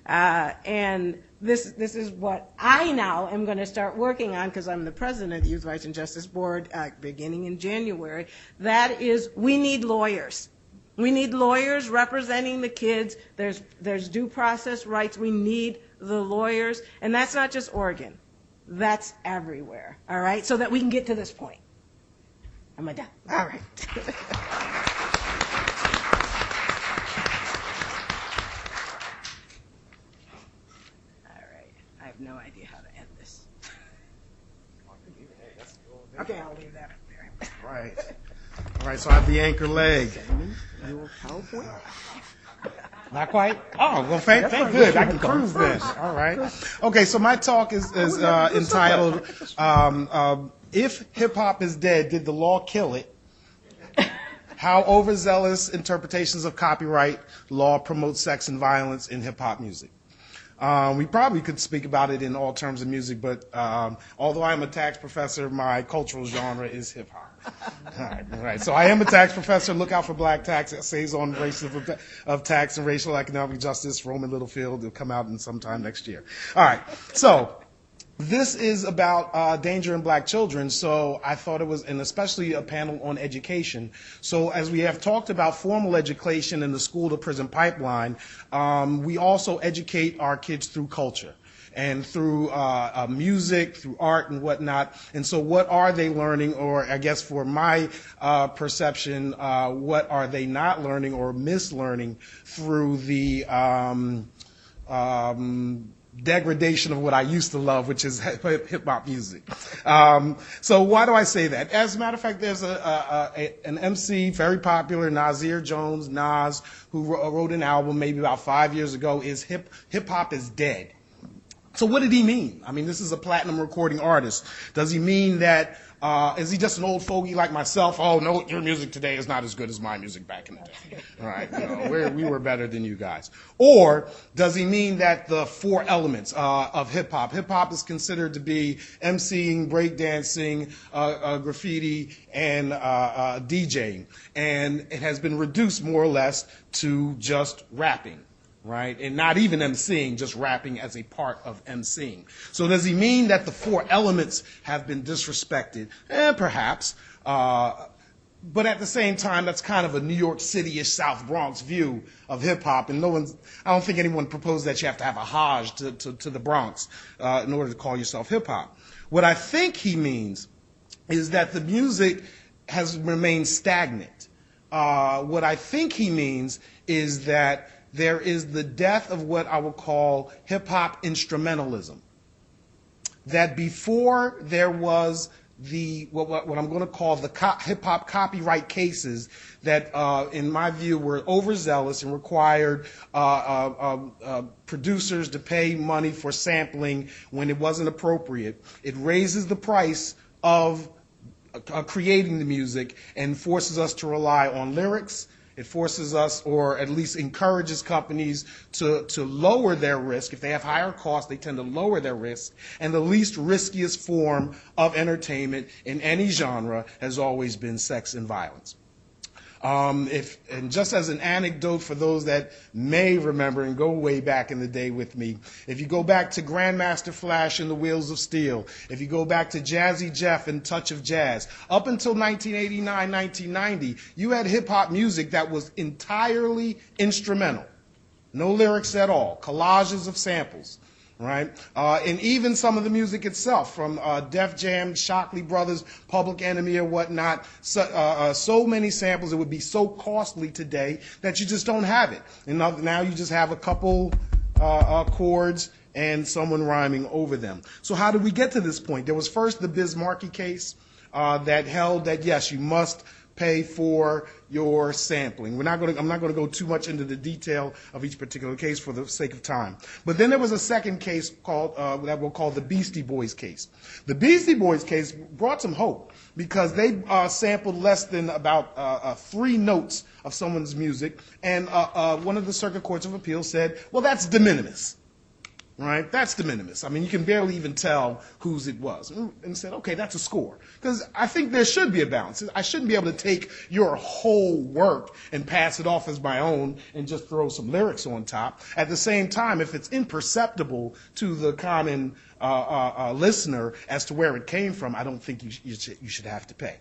And this is what I now am going to start working on because I'm the president of the Youth Rights and Justice Board beginning in January. That is, we need lawyers. We need lawyers representing the kids. There's due process rights. We need the lawyers. And that's not just Oregon. That's everywhere, all right, so that we can get to this point. Am I done? All right. All right. I have no idea how to end this. Okay, I'll leave that up there.
Right. All right, so I have the anchor leg. Not quite? Oh, well, thank good. I can prove this. All right. Okay, so my talk is entitled, If Hip-Hop is Dead, Did the Law Kill It? How Overzealous Interpretations of Copyright Law Promote Sex and Violence in Hip-Hop Music. We probably could speak about it in all terms of music, but although I'm a tax professor, my cultural genre is hip-hop. All right. So I am a tax professor. Look out for Black Tax essays on racism of tax and racial economic justice, Roman Littlefield. It'll come out in sometime next year. All right. So this is about danger in black children, so I thought it was, and especially a panel on education. So as we have talked about formal education in the school to prison pipeline, we also educate our kids through culture and through music, through art and whatnot. And so what are they learning, or I guess for my perception, what are they not learning or mislearning through the degradation of what I used to love, which is hip-hop music. So why do I say that? As a matter of fact, there's an MC, very popular, Nasir Jones, Nas, who wrote an album maybe about 5 years ago, is Hip-Hop is Dead. So what did he mean? I mean, this is a platinum recording artist. Does he mean that, is he just an old fogey like myself? Oh, no, your music today is not as good as my music back in the day. All right, you know, we were better than you guys. Or does he mean that the four elements of hip-hop is considered to be emceeing, breakdancing, graffiti, and DJing. And it has been reduced more or less to just rapping. Right? And not even emceeing, just rapping as a part of emceeing. So does he mean that the four elements have been disrespected? Perhaps. But at the same time, that's kind of a New York City-ish South Bronx view of hip-hop. And I don't think anyone proposed that you have to have a Hajj to the Bronx in order to call yourself hip-hop. What I think he means is that the music has remained stagnant. What I think he means is that there is the death of what I would call hip-hop instrumentalism. That before there was what I'm going to call the hip-hop copyright cases that, in my view, were overzealous and required producers to pay money for sampling when it wasn't appropriate. It raises the price of creating the music and forces us to rely on lyrics. It forces us, or at least encourages companies to lower their risk. If they have higher costs, they tend to lower their risk. And the least riskiest form of entertainment in any genre has always been sex and violence. And just as an anecdote for those that may remember and go way back in the day with me, if you go back to Grandmaster Flash and the Wheels of Steel, if you go back to Jazzy Jeff and Touch of Jazz, up until 1989, 1990, you had hip-hop music that was entirely instrumental. No lyrics at all, collages of samples. Right? And even some of the music itself, from Def Jam, Shockley Brothers, Public Enemy, or whatnot, so many samples, it would be so costly today that you just don't have it. And now you just have a couple chords and someone rhyming over them. So how did we get to this point? There was first the Biz Markie case that held that, yes, you must pay for your sampling. I'm not going to go too much into the detail of each particular case for the sake of time. But then there was a second case called that we'll call the Beastie Boys case. The Beastie Boys case brought some hope because they sampled less than about 3 notes of someone's music, and one of the circuit courts of appeals said, well, that's de minimis. Right? That's de minimis. I mean, you can barely even tell whose it was. And said, okay, that's a score. Because I think there should be a balance. I shouldn't be able to take your whole work and pass it off as my own and just throw some lyrics on top. At the same time, if it's imperceptible to the common listener as to where it came from, I don't think you should have to pay.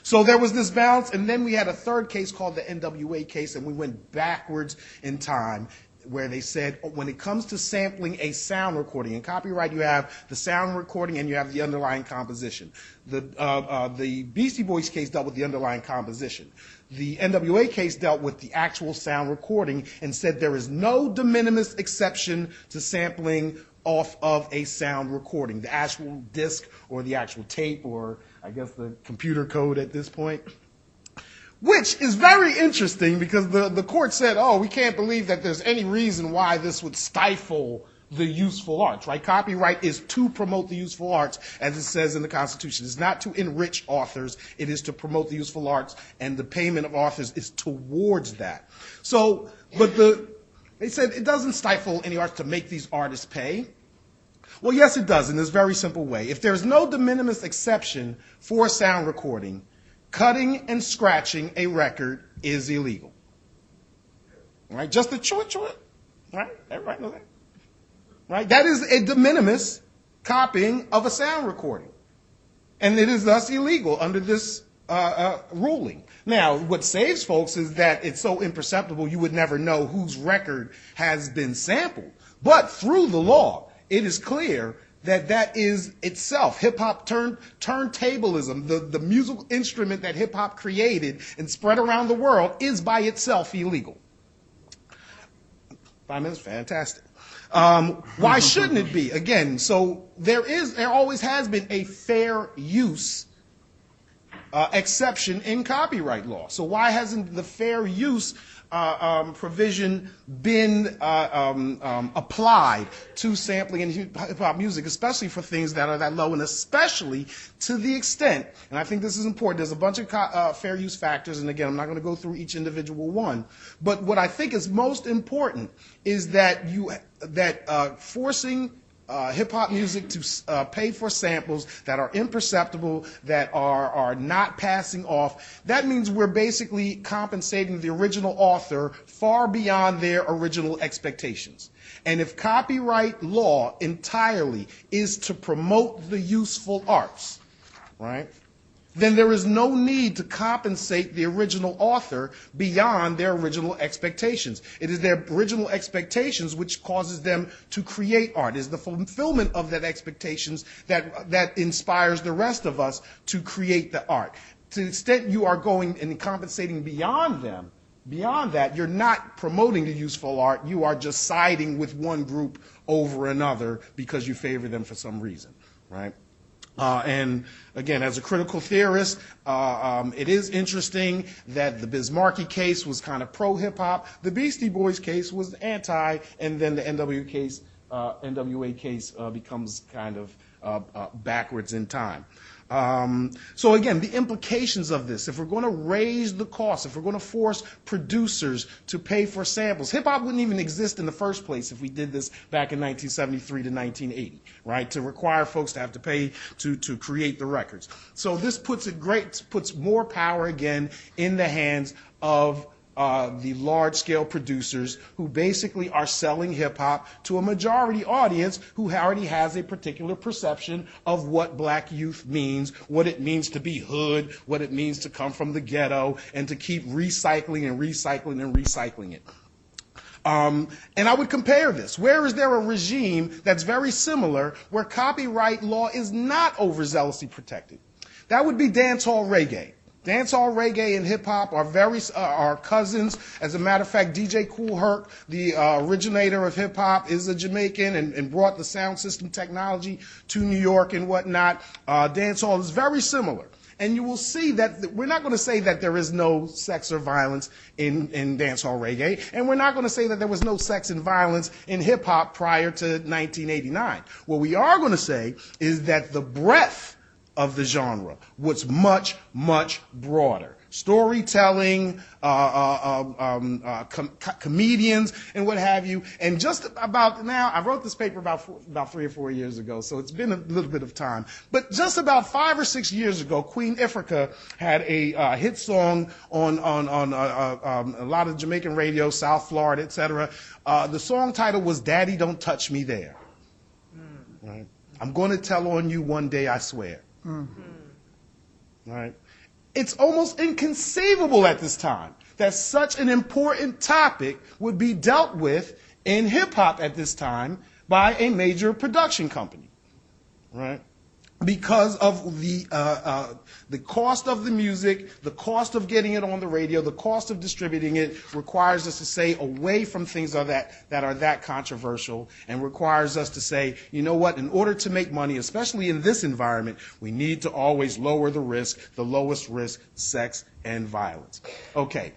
So there was this balance, and then we had a third case called the NWA case, and we went backwards in time, where they said when it comes to sampling a sound recording, in copyright you have the sound recording and you have the underlying composition. The Beastie Boys case dealt with the underlying composition. The NWA case dealt with the actual sound recording and said there is no de minimis exception to sampling off of a sound recording, the actual disc or the actual tape, or I guess the computer code at this point. Which is very interesting because the court said, oh, we can't believe that there's any reason why this would stifle the useful arts, right? Copyright is to promote the useful arts, as it says in the Constitution. It's not to enrich authors. It is to promote the useful arts, and the payment of authors is towards that. So, but they said it doesn't stifle any arts to make these artists pay. Well, yes, it does in this very simple way. If there's no de minimis exception for sound recording, cutting and scratching a record is illegal. Right? Just the chewit, right? Everybody knows that. Right? That is a de minimis copying of a sound recording. And it is thus illegal under this ruling. Now, what saves folks is that it's so imperceptible you would never know whose record has been sampled. But through the law, it is clear that is itself hip-hop turntablism, the musical instrument that hip-hop created and spread around the world, is by itself illegal. 5 minutes, fantastic. Why shouldn't it be? Again, so there always has been a fair use exception in copyright law. So why hasn't the fair use provision been applied to sampling in hip-hop music, especially for things that are that low, and especially to the extent, and I think this is important, there's a bunch of fair use factors, and again, I'm not going to go through each individual one, but what I think is most important is that forcing hip-hop music to pay for samples that are imperceptible, that are not passing off. That means we're basically compensating the original author far beyond their original expectations. And if copyright law entirely is to promote the useful arts, right, then there is no need to compensate the original author beyond their original expectations. It is their original expectations which causes them to create art. It is the fulfillment of that expectations that inspires the rest of us to create the art. To the extent you are going and compensating beyond them, beyond that, you're not promoting the useful art. You are just siding with one group over another because you favor them for some reason, right? And again, as a critical theorist, it is interesting that the Bismarcky case was kind of pro-hip-hop, the Beastie Boys case was anti, and then the NWA case becomes kind of backwards in time. So again, the implications of this, if we're going to raise the cost, if we're going to force producers to pay for samples, hip-hop wouldn't even exist in the first place if we did this back in 1973 to 1980, right, to require folks to have to pay to create the records. So this puts more power again in the hands of the large-scale producers who basically are selling hip-hop to a majority audience who already has a particular perception of what black youth means, what it means to be hood, what it means to come from the ghetto, and to keep recycling and recycling and recycling it. And I would compare this. Where is there a regime that's very similar where copyright law is not overzealously protected? That would be dancehall reggae. Dancehall reggae and hip-hop are cousins. As a matter of fact, DJ Kool Herc, the originator of hip-hop, is a Jamaican and brought the sound system technology to New York and whatnot. Dancehall is very similar. And you will see that we're not going to say that there is no sex or violence in dancehall reggae, and we're not going to say that there was no sex and violence in hip-hop prior to 1989. What we are going to say is that the breadth of the genre was much, much broader. Storytelling, comedians, and what have you. And just about now, I wrote this paper about 3 or 4 years ago, so it's been a little bit of time. But just about 5 or 6 years ago, Queen Ifrica had a hit song on a lot of Jamaican radio, South Florida, etc. The song title was "Daddy Don't Touch Me There." Right? I'm going to tell on you one day, I swear. Mm-hmm. Right? It's almost inconceivable at this time that such an important topic would be dealt with in hip-hop at this time by a major production company, right? Because of the cost of the music, the cost of getting it on the radio, the cost of distributing it requires us to stay away from things that are that controversial, and requires us to say, you know what, in order to make money, especially in this environment, we need to always lower the risk, the lowest risk, sex and violence. Okay.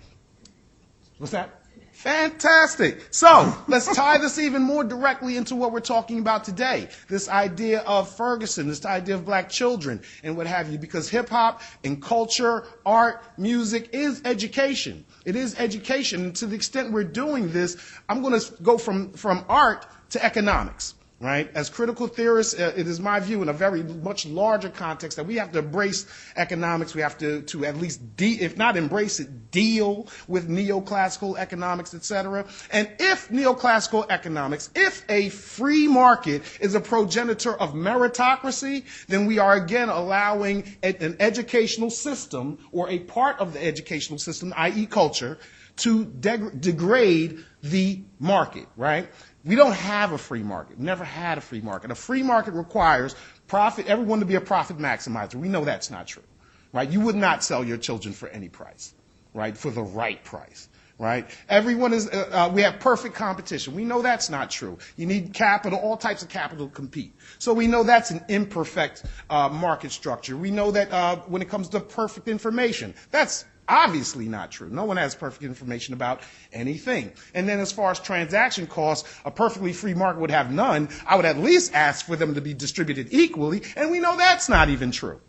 What's that? Fantastic. So let's tie this even more directly into what we're talking about today. This idea of Ferguson, this idea of black children and what have you, because hip hop and culture, art, music is education. It is education. And to the extent we're doing this, I'm going to go from art to economics. Right? As critical theorists, it is my view in a very much larger context that we have to embrace economics. We have to at least, if not embrace it, deal with neoclassical economics, etc. And if neoclassical economics, if a free market is a progenitor of meritocracy, then we are again allowing an educational system, or a part of the educational system, i.e. culture, to degrade the market, right? We don't have a free market. Never had a free market. A free market requires everyone to be a profit maximizer. We know that's not true, right? You would not sell your children for any price, right? For the right price, right? Everyone is, we have perfect competition. We know that's not true. You need capital, all types of capital to compete. So we know that's an imperfect market structure. We know that when it comes to perfect information, that's obviously not true. No one has perfect information about anything. And then as far as transaction costs, a perfectly free market would have none. I would at least ask for them to be distributed equally, and we know that's not even true.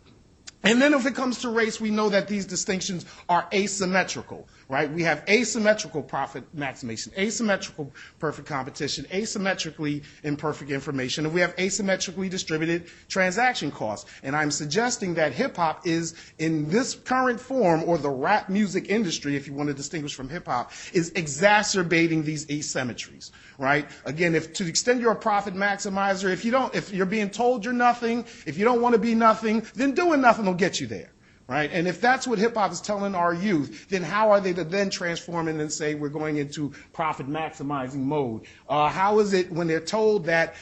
And then if it comes to race, we know that these distinctions are asymmetrical, right? We have asymmetrical profit maximization, asymmetrical perfect competition, asymmetrically imperfect information, and we have asymmetrically distributed transaction costs. And I'm suggesting that hip-hop is, in this current form, or the rap music industry, if you want to distinguish from hip-hop, is exacerbating these asymmetries, right? Again, if to the extent you're a profit maximizer, if you're being told you're nothing, if you don't want to be nothing, then doing nothing will get you there, right? And if that's what hip-hop is telling our youth, then how are they to then transform it and say we're going into profit maximizing mode? How is it when they're told that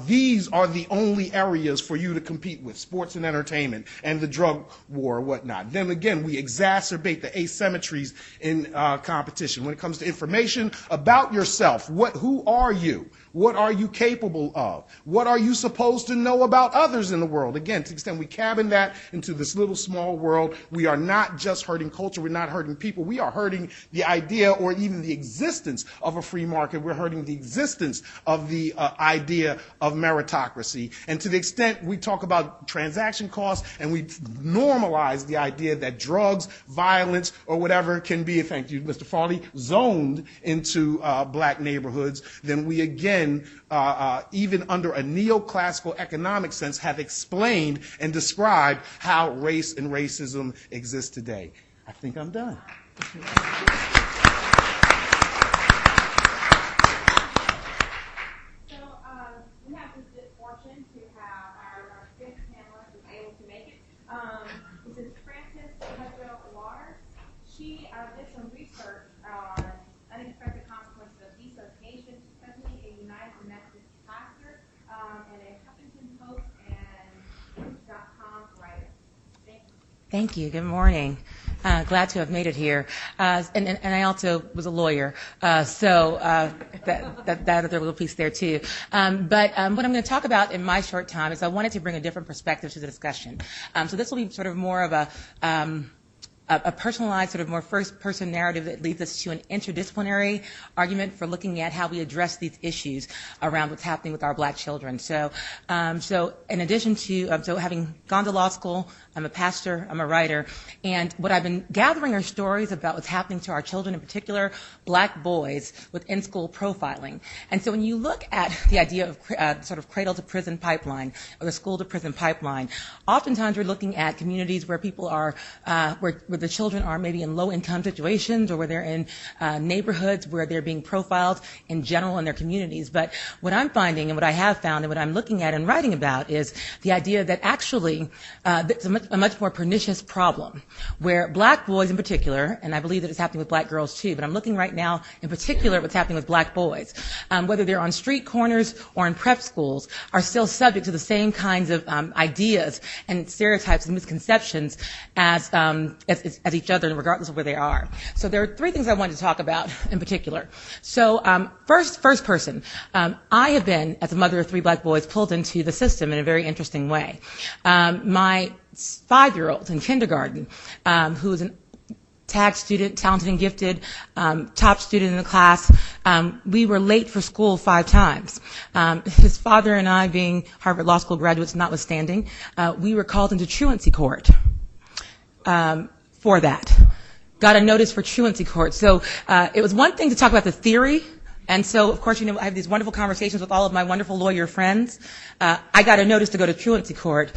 these are the only areas for you to compete with, sports and entertainment and the drug war or whatnot? Then again, we exacerbate the asymmetries in competition. When it comes to information about yourself, who are you? What are you capable of? What are you supposed to know about others in the world? Again, to the extent we cabin that into this little small world, we are not just hurting culture, we're not hurting people, we are hurting the idea or even the existence of a free market. We're hurting the existence of the idea of meritocracy. And to the extent we talk about transaction costs and we normalize the idea that drugs, violence, or whatever can be, thank you, Mr. Farley, zoned into black neighborhoods, then we again, even under a neoclassical economic sense, have explained and described how race and racism exist today. I think I'm done.
So we have this good fortune to have our fifth panelist who's able to make it. This is Frances Waters. She did some research on unexpected consequences of desociation. She's presently a United Methodist pastor and a Huffington Post and .com writer. Thank you.
Thank you. Good morning. Glad to have made it here. And I also was a lawyer, so that other little piece there too. But what I'm going to talk about in my short time is I wanted to bring a different perspective to the discussion. So this will be sort of more of a personalized, sort of more first-person narrative that leads us to an interdisciplinary argument for looking at how we address these issues around what's happening with our black children. So in addition to, so having gone to law school, I'm a pastor, I'm a writer, and what I've been gathering are stories about what's happening to our children, in particular black boys, with in-school profiling. And so when you look at the idea of sort of cradle-to-prison pipeline, or the school-to-prison pipeline, oftentimes we're looking at communities where people are, where the children are maybe in low-income situations or where they're in neighborhoods where they're being profiled in general in their communities. But what I'm finding and what I have found and what I'm looking at and writing about is the idea that actually it's a much more pernicious problem where black boys in particular, and I believe that it's happening with black girls too, but I'm looking right now in particular at what's happening with black boys, whether they're on street corners or in prep schools, are still subject to the same kinds of ideas and stereotypes and misconceptions as each other, regardless of where they are. So there are three things I wanted to talk about in particular. So first person, I have been, as a mother of three black boys, pulled into the system in a very interesting way. My 5-year-old in kindergarten, who is an tag student, talented and gifted, top student in the class. We were late for school 5 times. His father and I, being Harvard Law School graduates notwithstanding, we were called into truancy court for that. Got a notice for truancy court. So it was one thing to talk about the theory. And so, of course, I have these wonderful conversations with all of my wonderful lawyer friends. I got a notice to go to truancy court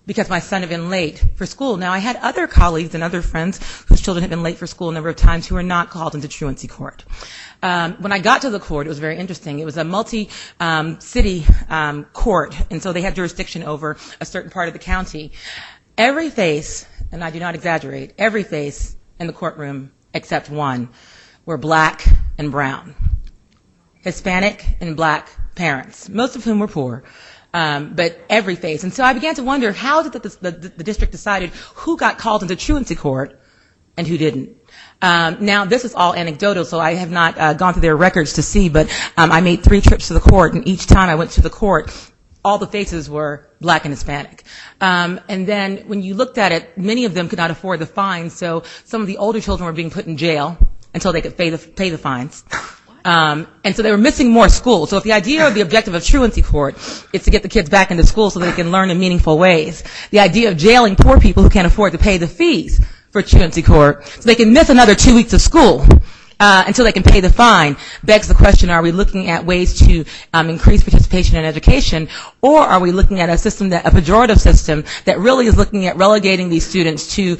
because my son had been late for school. Now, I had other colleagues and other friends whose children had been late for school a number of times who were not called into truancy court. When I got to the court, it was very interesting. It was a multi-city court, and so they had jurisdiction over a certain part of the county. Every face, and I do not exaggerate, every face in the courtroom except one were black and brown, Hispanic and black parents, most of whom were poor. But every face. And so I began to wonder, how did the district decided who got called into truancy court and who didn't? Now, this is all anecdotal, so I have not gone through their records to see, but I made 3 trips to the court, and each time I went to the court, all the faces were black and Hispanic. And then when you looked at it, many of them could not afford the fines, so some of the older children were being put in jail until they could pay the fines. And so they were missing more school. So if the idea or the objective of truancy court is to get the kids back into school so they can learn in meaningful ways, the idea of jailing poor people who can't afford to pay the fees for truancy court so they can miss another 2 weeks of school until they can pay the fine begs the question, are we looking at ways to increase participation in education, or are we looking at a pejorative system that really is looking at relegating these students to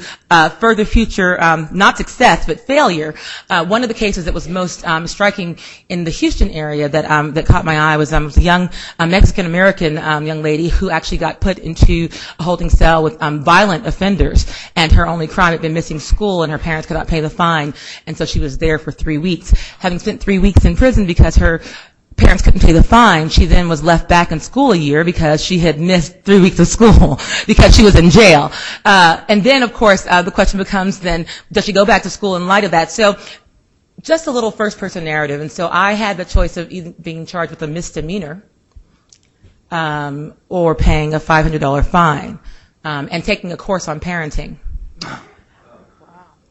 further future, not success, but failure? One of the cases that was most striking in the Houston area that caught my eye was a young Mexican-American young lady who actually got put into a holding cell with violent offenders, and her only crime had been missing school, and her parents could not pay the fine, and so she was there for 3 weeks. Having spent 3 weeks in prison because her parents couldn't pay the fine, she then was left back in school a year because she had missed 3 weeks of school because she was in jail. And then, of course, the question becomes then, does she go back to school in light of that? So just a little first-person narrative. And so I had the choice of either being charged with a misdemeanor or paying a $500 fine and taking a course on parenting.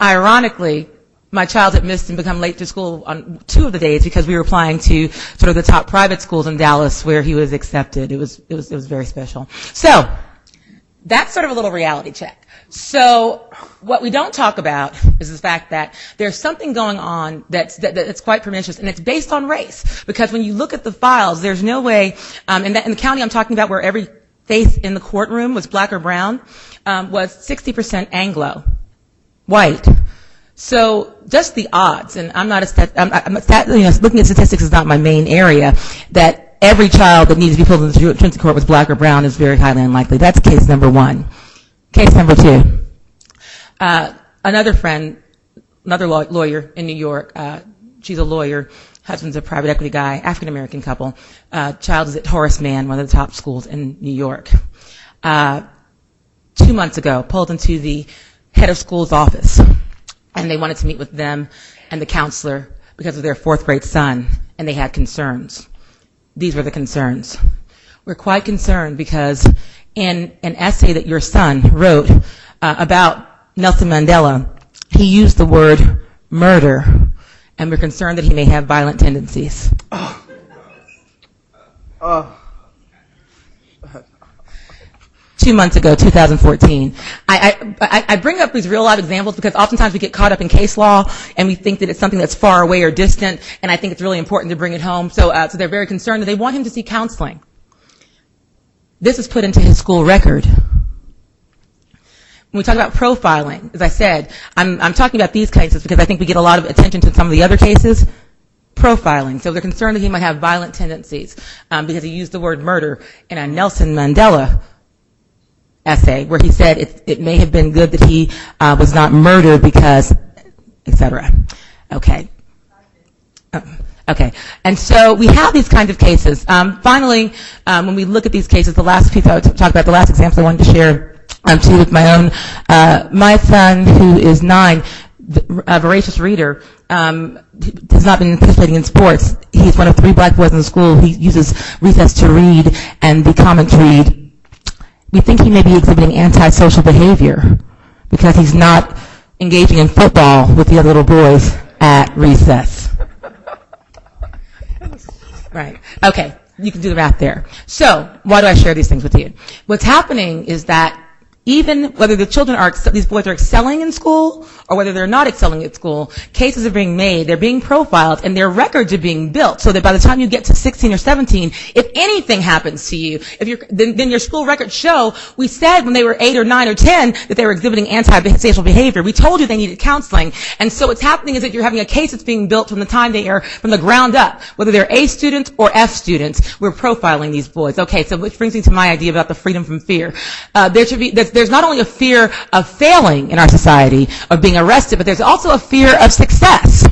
Ironically, my child had missed and become late to school on 2 of the days because we were applying to sort of the top private schools in Dallas where he was accepted. It was very special. So that's sort of a little reality check. So what we don't talk about is the fact that there's something going on that's quite pernicious, and it's based on race. Because when you look at the files, there's no way, in the county I'm talking about where every face in the courtroom was black or brown, was 60% Anglo, white. So just the odds, and I'm not looking at statistics is not my main area, that every child that needs to be pulled into truancy court was black or brown is very highly unlikely. That's case number 1. Case number 2. Another friend, another lawyer in New York, she's a lawyer, husband's a private equity guy, African-American couple, child is at Horace Mann, one of the top schools in New York. 2 months ago, pulled into the head of school's office, and they wanted to meet with them and the counselor because of their 4th grade son, and they had concerns. These were the concerns. We're quite concerned because in an essay that your son wrote about Nelson Mandela, he used the word murder, and we're concerned that he may have violent tendencies. 2 months ago, 2014. I bring up these real life examples because oftentimes we get caught up in case law and we think that it's something that's far away or distant, and I think it's really important to bring it home. So they're very concerned that they want him to see counseling. This is put into his school record. when we talk about profiling, as I said, I'm talking about these cases because I think we get a lot of attention to some of the other cases. Profiling. So they're concerned that he might have violent tendencies because he used the word murder in a Nelson Mandela essay where he said it may have been good that he was not murdered because, etc. Okay. Okay. And so we have these kinds of cases. Finally, when we look at these cases, the last piece I would talk about, the last example I wanted to share too with my own, my son who is 9, a voracious reader, has not been participating in sports. He's one of 3 black boys in the school. He uses recess to read and the common to read. We think he may be exhibiting antisocial behavior because he's not engaging in football with the other little boys at recess. Right. Okay. You can do the math there. So why do I share these things with you? What's happening is that even whether the children are, these boys are excelling in school or whether they're not excelling at school, cases are being made, they're being profiled, and their records are being built so that by the time you get to 16 or 17, if anything happens to you, then your school records show, we said when they were 8 or 9 or 10 that they were exhibiting antisocial behavior. We told you they needed counseling. And so what's happening is that you're having a case that's being built from the time they are, from the ground up, whether they're A students or F students. We're profiling these boys. Okay, so which brings me to my idea about the freedom from fear. There's not only a fear of failing in our society, of being arrested, but there's also a fear of success.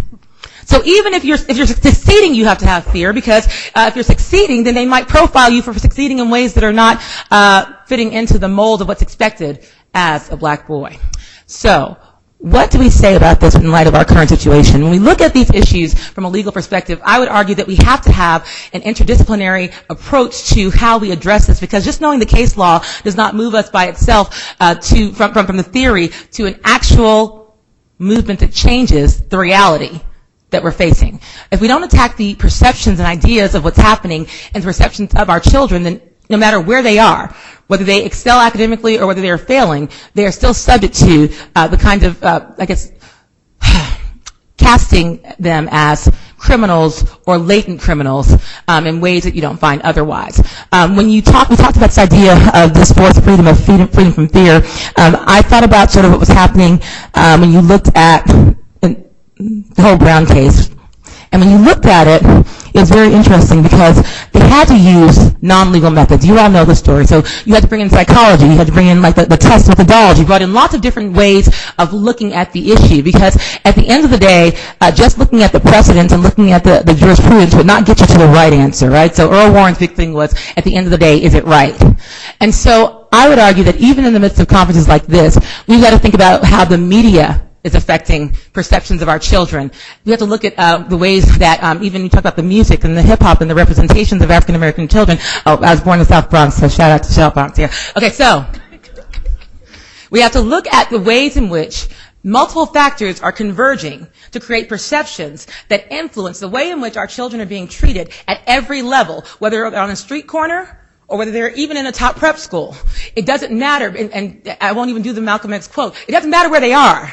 So even if you're succeeding, you have to have fear because if you're succeeding, then they might profile you for succeeding in ways that are not fitting into the mold of what's expected as a black boy. So what do we say about this in light of our current situation? When we look at these issues from a legal perspective, I would argue that we have to have an interdisciplinary approach to how we address this because just knowing the case law does not move us by itself from the theory to an actual movement that changes the reality that we're facing. If we don't attack the perceptions and ideas of what's happening and the perceptions of our children, then no matter where they are, whether they excel academically or whether they are failing, they are still subject to the kind of, casting them as criminals or latent criminals in ways that you don't find otherwise. When we talked about this idea of this fourth freedom of freedom from fear, I thought about sort of what was happening when you looked at the whole Brown case. And when you looked at it, it was very interesting because they had to use non-legal methods. You all know the story. So you had to bring in psychology. You had to bring in like the test methodology. You brought in lots of different ways of looking at the issue because at the end of the day, just looking at the precedents and looking at the jurisprudence would not get you to the right answer, right? So Earl Warren's big thing was, at the end of the day, is it right? And so I would argue that even in the midst of conferences like this, we've got to think about how the media is affecting perceptions of our children. We have to look at the ways that even you talk about the music and the hip hop and the representations of African American children. Oh, I was born in South Bronx, so shout out to South Bronx here. Okay, so we have to look at the ways in which multiple factors are converging to create perceptions that influence the way in which our children are being treated at every level, whether they're on a street corner or whether they're even in a top prep school. It doesn't matter, and I won't even do the Malcolm X quote. It doesn't matter where they are.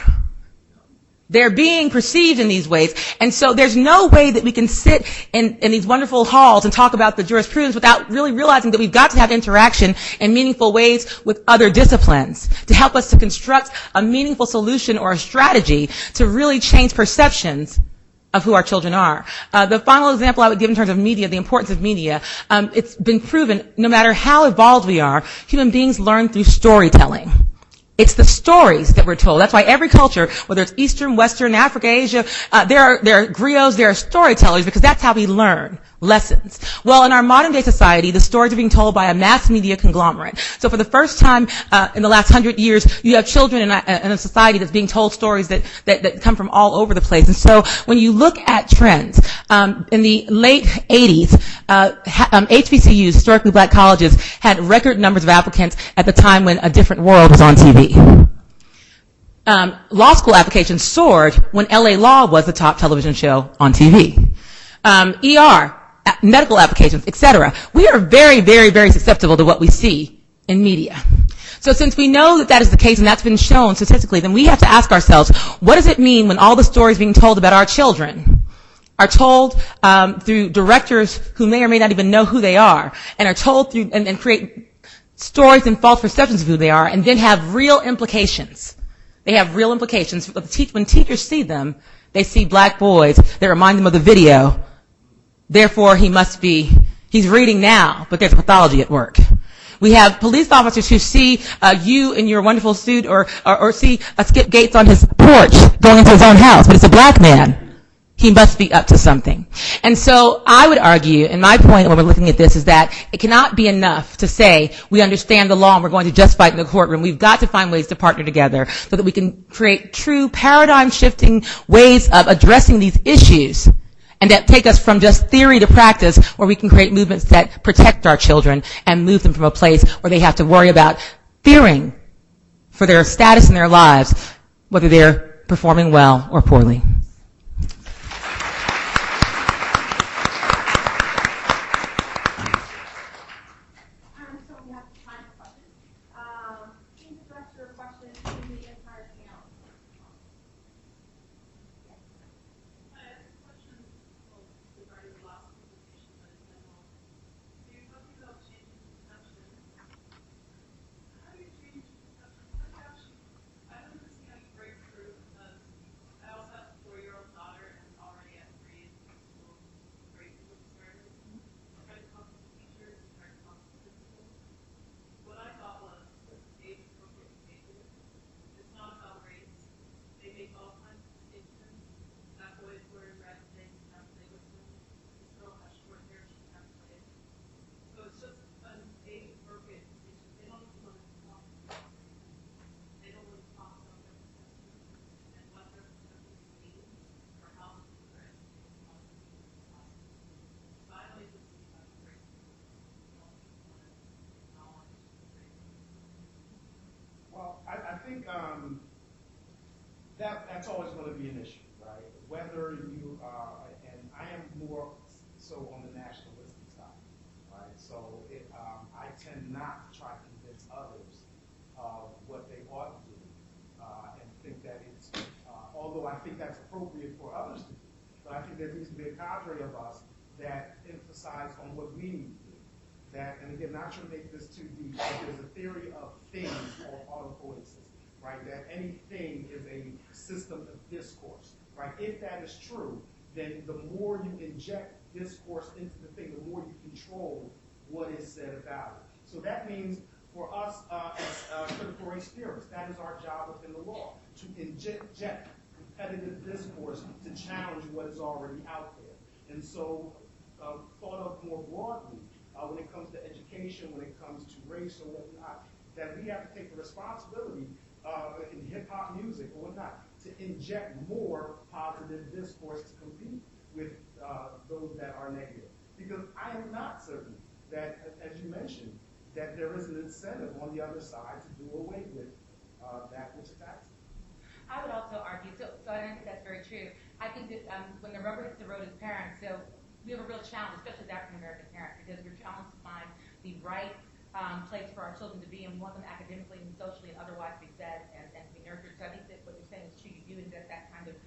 They're being perceived in these ways. And so there's no way that we can sit in these wonderful halls and talk about the jurisprudence without really realizing that we've got to have interaction in meaningful ways with other disciplines to help us to construct a meaningful solution or a strategy to really change perceptions of who our children are. The final example I would give in terms of media, the importance of media, it's been proven no matter how evolved we are, human beings learn through storytelling. It's the stories that we're told. That's why every culture, whether it's Eastern, Western, Africa, Asia, there are griots, there are storytellers, because that's how we learn lessons. Well, in our modern day society, the stories are being told by a mass media conglomerate. So for the first time in the last 100 years, you have children in a society that's being told stories that come from all over the place. And so when you look at trends, in the late 80s, HBCUs, historically black colleges, had record numbers of applicants at the time when A Different World was on TV. Law school applications soared when LA Law was the top television show on TV. Medical applications, etc. We are very, very, very susceptible to what we see in media. So since we know that that is the case and that's been shown statistically, then we have to ask ourselves, what does it mean when all the stories being told about our children are told through directors who may or may not even know who they are, and are told through and create stories and false perceptions of who they are, and then have real implications. They have real implications. When teachers see them, they see black boys that remind them of the video. Therefore, he's reading now, but there's pathology at work. We have police officers who see you in your wonderful suit or see Skip Gates on his porch going into his own house, but it's a black man. He must be up to something. And so I would argue, and my point when we're looking at this is that it cannot be enough to say we understand the law and we're going to just fight in the courtroom. We've got to find ways to partner together so that we can create true paradigm-shifting ways of addressing these issues and that take us from just theory to practice, where we can create movements that protect our children and move them from a place where they have to worry about fearing for their status in their lives, whether they're performing well or poorly.
Well, I think that's always going to be an issue, right? Whether you and I am more so on the nationalistic side, right? So I tend not to try to convince others of what they ought to do, and think that it's, although I think that's appropriate for others to do, but I think there needs to be a cadre of us that emphasize on what we need to do. That, and again, not to make this too deep, but there's a theory of things called autopoiesis, right? That anything is a system of discourse, right? If that is true, then the more you inject discourse into the thing, the more you control what is said about it. So that means for us as critical race theorists, that is our job within the law, to inject competitive discourse to challenge what is already out there. And so thought of more broadly, when it comes to education, when it comes to race or whatnot, that we have to take the responsibility in hip-hop music or whatnot to inject more positive discourse to compete with those that are negative. Because I am not certain that, as you mentioned, that there is an incentive on the other side to do away with that which attacks them.
I would also argue, so I think that's very true. I think that when the rubber hits the road as parents, so we have a real challenge, especially as African-American parents, because we're challenged to find the right place for our children to be, and we want them academically and socially and otherwise to be fed and to be nurtured. So I think that what you're saying is true. You do inject that kind of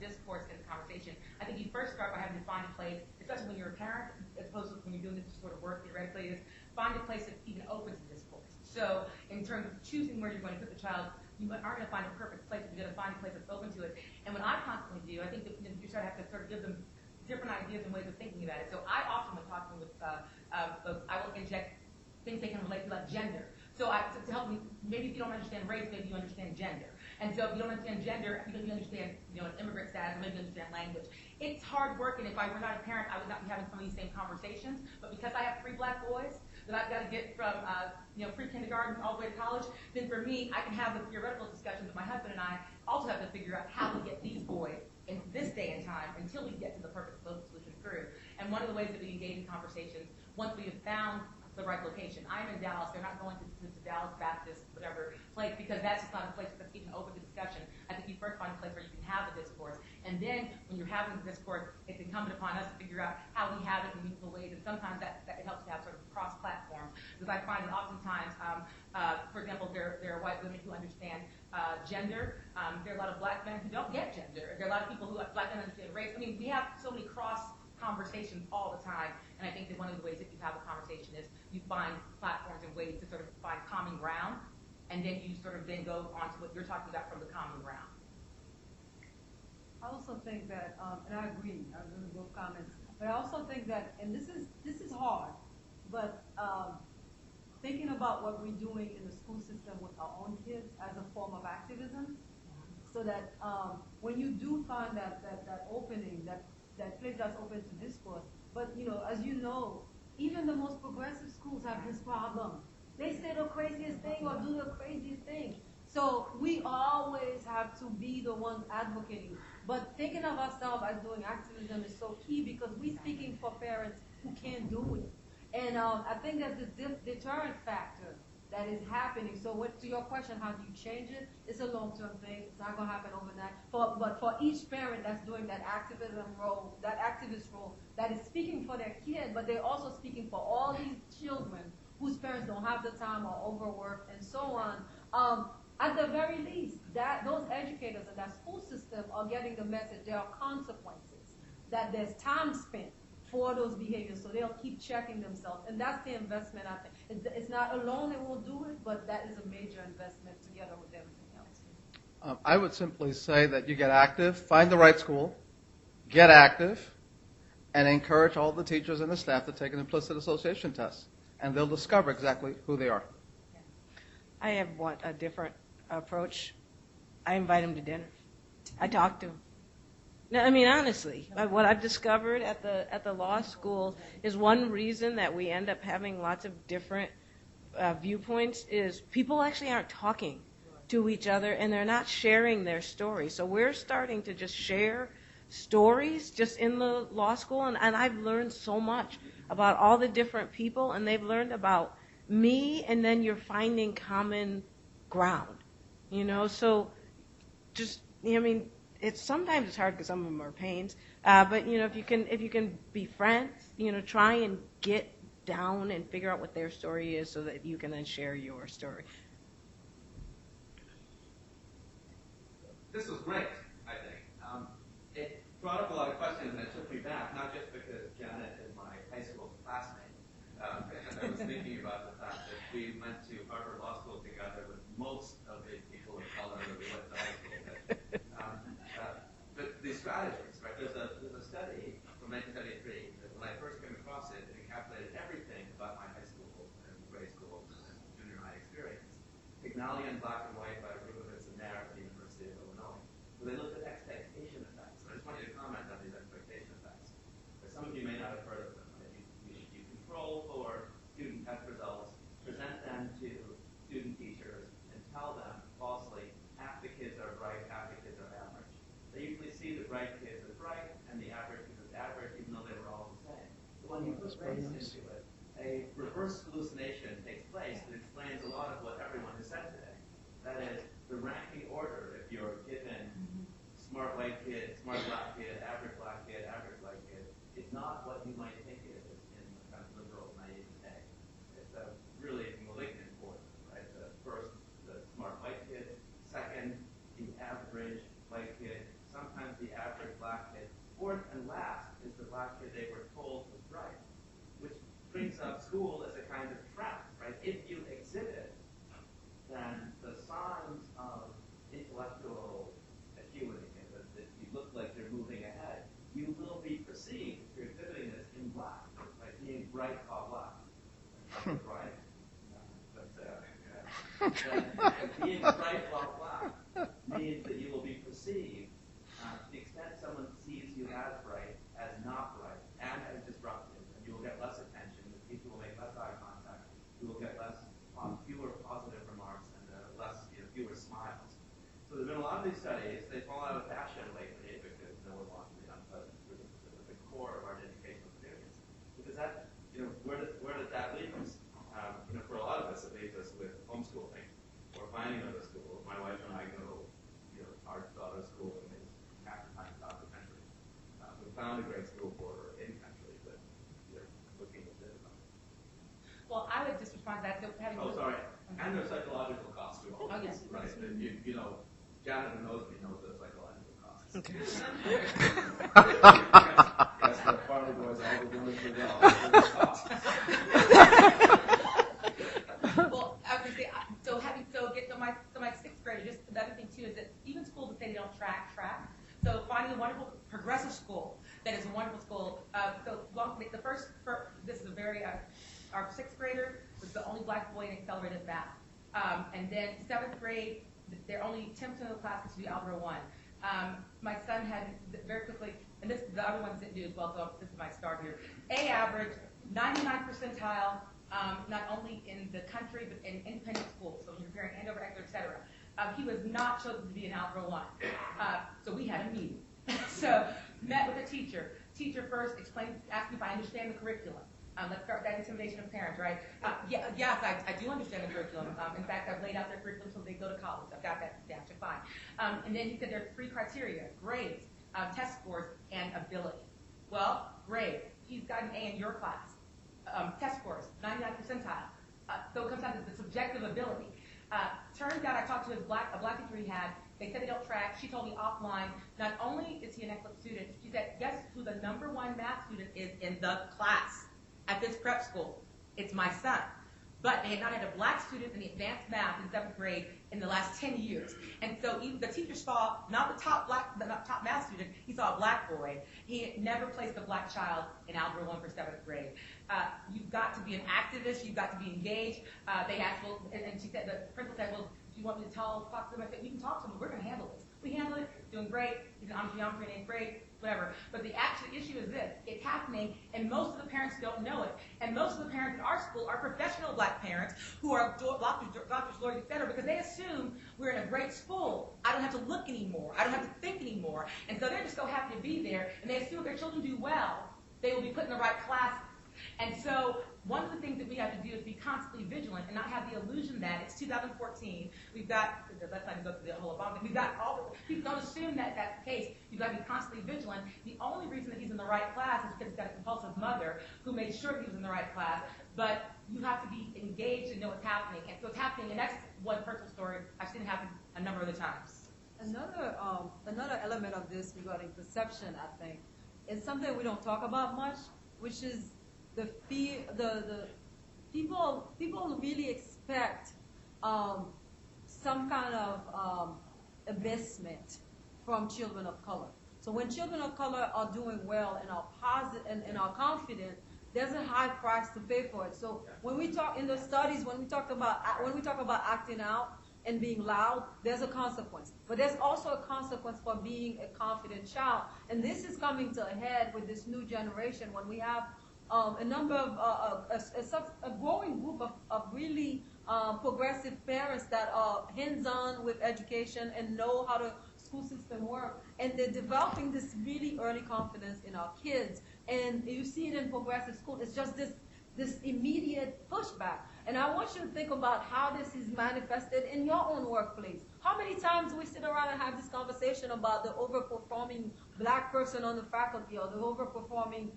discourse in the conversation. I think you first start by having to find a place, especially when you're a parent, as opposed to when you're doing this sort of work theoretically, is find a place that even opens the discourse. So in terms of choosing where you're going to put the child, you aren't going to find a perfect place, but you're going to find a place that's open to it. And what I constantly do, I think that you sort of have to sort of give them different ideas and ways of thinking about it. So I often, when talking with folks, I will inject things they can relate to, like gender. So to help me, maybe if you don't understand race, maybe you understand gender. And so if you don't understand gender, you understand, an immigrant status, or maybe you understand language. It's hard work, and if I were not a parent, I would not be having some of these same conversations. But because I have 3 black boys that I've got to get from pre-kindergarten all the way to college, then for me, I can have the theoretical discussions, but my husband and I also have to figure out how to get these boys in this day and time until we get to the perfect solution through. And one of the ways that we engage in conversations, once we have found the right location. I'm in Dallas. They're not going to Dallas Baptist, whatever place, because that's just not a place that's even open to discussion. I think you first find a place where you can have the discourse. And then when you're having the discourse, it's incumbent upon us to figure out how we have it in meaningful ways. And sometimes that it helps to have sort of cross-platform. Because I find that oftentimes, for example, there are white women who understand gender. There are a lot of black men who don't get gender. There are a lot of people who black men understand race. I mean, we have so many cross conversations all the time. And I think that one of the ways that you have a conversation is you find platforms and ways to sort of find common ground, and then you sort of then go on to what you're talking about from the common ground.
I also think that, and I agree with both comments, but I also think that, and this is hard, but thinking about what we're doing in the school system with our own kids as a form of activism, so that when you do find that opening, that place that's open to discourse, but as you know, even the most progressive schools have this problem. They say the craziest thing or do the craziest thing. So we always have to be the ones advocating. But thinking of ourselves as doing activism is so key because we're speaking for parents who can't do it. And I think that the deterrent factor that is happening. So to your question, how do you change it? It's a long-term thing. It's not going to happen overnight. But for each parent that's doing that activism role, that activist role, that is speaking for their kid, but they're also speaking for all these children whose parents don't have the time or overwork and so on. At the very least, those educators in that school system are getting the message there are consequences, that there's time spent for those behaviors, so they'll keep checking themselves. And that's the investment, I think. It's not alone it will do it, but that is a major investment together with everything else.
I would simply say that you get active, find the right school, get active, and encourage all the teachers and the staff to take an implicit association test, and they'll discover exactly who they are.
I have a different approach. I invite them to dinner. I talk to them. No, I mean, honestly, what I've discovered at the law school is one reason that we end up having lots of different viewpoints is people actually aren't talking to each other and they're not sharing their stories. So we're starting to just share stories just in the law school, and I've learned so much about all the different people, and they've learned about me, and then you're finding common ground. So just, sometimes it's hard because some of them are pains. But if you can be friends, try and get down and figure out what their story is so that you can then share your story.
This was great, I think. It brought up a lot of questions, and it took me back, not just because Janet is my high school classmate. I was thinking about the fact that we went to Harvard Law School together with most of the people of color that we went to high school with. But these strategies, right? There's a study from 1973 that when I first came across it, it encapsulated everything about my high school and grade school and junior high experience. Pygmalion, Black and White by Rubovitz and Nair at the University of Illinois. So they looked at expectation effects. And I just want you to comment on these expectation effects. Because some of you may not have heard of them. Right? You control for student test results, present them to student teachers, and tell them falsely, half the kids are bright, half the kids are average. They usually see the bright kids as bright and the average kids as average, even though they were all the same. But when you put race into it, a reverse hallucination takes place that explains a lot of what everyone has said today. That is, the ranking order, if you're given smart white kid, smart black kid, average white kid, is not what you might think it is in the kind of liberal naive day. It's a really malignant order, right? The first, the smart white kid. Second, the average white kid. Sometimes the average black kid. Fourth and last is the black kid they were told was bright, which brings up school as a kind of trap, right? If you exhibit, then the signs of intellectual acuity, that you look like you're moving ahead, you will be perceived, if you're exhibiting this, in black, right? Being bright while black. Right? Being bright while black means that you will be perceived, to the extent someone sees you as bright, as not bright, and as disruptive, and you will get less attention, the teacher will make less eye contact, you will get fewer positive remarks, and fewer smiles. So there's been a lot of these studies. They fall out of fashion lately because no one wants to be unpleasant. It's the core of our educational experience. Because that, where does that leave us? For a lot of us, it leaves us with homeschooling or finding another school. My wife and I go, our daughter's school is half the time out of the country. We found a great school for her in country, but looking at it.
Well, I would just respond to that. Having
sorry. And there's psychological costs too.
Oh, yes.
Right. Janet who knows me knows the psychological costs.
Okay.
Yes, the Farley boys all the women for the costs.
thing too is that even schools that say they don't track. So finding a wonderful progressive school that is a wonderful school. This is a very our sixth grader was the only black boy in accelerated math, and then seventh grade, they're only 10% of the class gets to do Algebra 1. My son had very quickly, and the other ones didn't do as well, so this is my start here. A average, 99 percentile, not only in the country, but in independent schools, so you're comparing Andover, Exeter, et cetera. He was not chosen to be in Algebra 1. So we had a meeting. So met with a teacher. Teacher first asked me if I understand the curriculum. Let's start with that intimidation of parents, right? Yes, I do understand the curriculum. In fact, I've laid out their curriculum so they go to college. I've got that down, fine. And then he said there are 3 criteria: grades, test scores, and ability. Well, grades. He's got an A in your class. Test scores, 99 percentile. So it comes down to the subjective ability. Turns out I talked to a black teacher he had. They said they don't track. She told me offline, not only is he an excellent student, she said, guess who the #1 math student is in the class at this prep school? It's my son. But they had not had a black student in the advanced math in 7th grade in the last 10 years. And so even the teacher saw not the top math student, he saw a black boy. He had never placed a black child in Algebra 1 for 7th grade. You've got to be an activist. You've got to be engaged. They asked, well, and she said, the principal said, well, do you want me to talk to them? I said, we can talk to them. We're going to handle this. We handle it. Doing great. He's an geometry in 8th grade, whatever. But the actual issue is this. It's happening, and most of the parents don't know it. And most of the parents in our school are professional black parents who are doctors, lawyers, et cetera, because they assume we're in a great school. I don't have to look anymore. I don't have to think anymore. And so they're just so happy to be there, and they assume if their children do well, they will be put in the right classes. And so one of the things that we have to do is be constantly vigilant and not have the illusion that it's 2014. We've got, let's not go through the whole Obama thing. We've got all the, people don't assume that that's the case. You've got to be constantly vigilant. The only reason that he's in the right class is because he's got a compulsive mother who made sure that he was in the right class. But you have to be engaged and know what's happening. And so it's happening, and that's one personal story. I've seen it happen a number of the times.
Another element of this regarding perception, I think, is something we don't talk about much, which is the fear. The people really expect some kind of investment from children of color. So when children of color are doing well and are positive and are confident, there's a high price to pay for it. So when we talk in the studies, when we talk about acting out and being loud, there's a consequence. But there's also a consequence for being a confident child. And this is coming to a head with this new generation when we have a number of a growing group of really progressive parents that are hands-on with education and know how the school system works. And they're developing this really early confidence in our kids. And you see it in progressive school. It's just this immediate pushback. And I want you to think about how this is manifested in your own workplace. How many times do we sit around and have this conversation about the overperforming black person on the faculty or the overperforming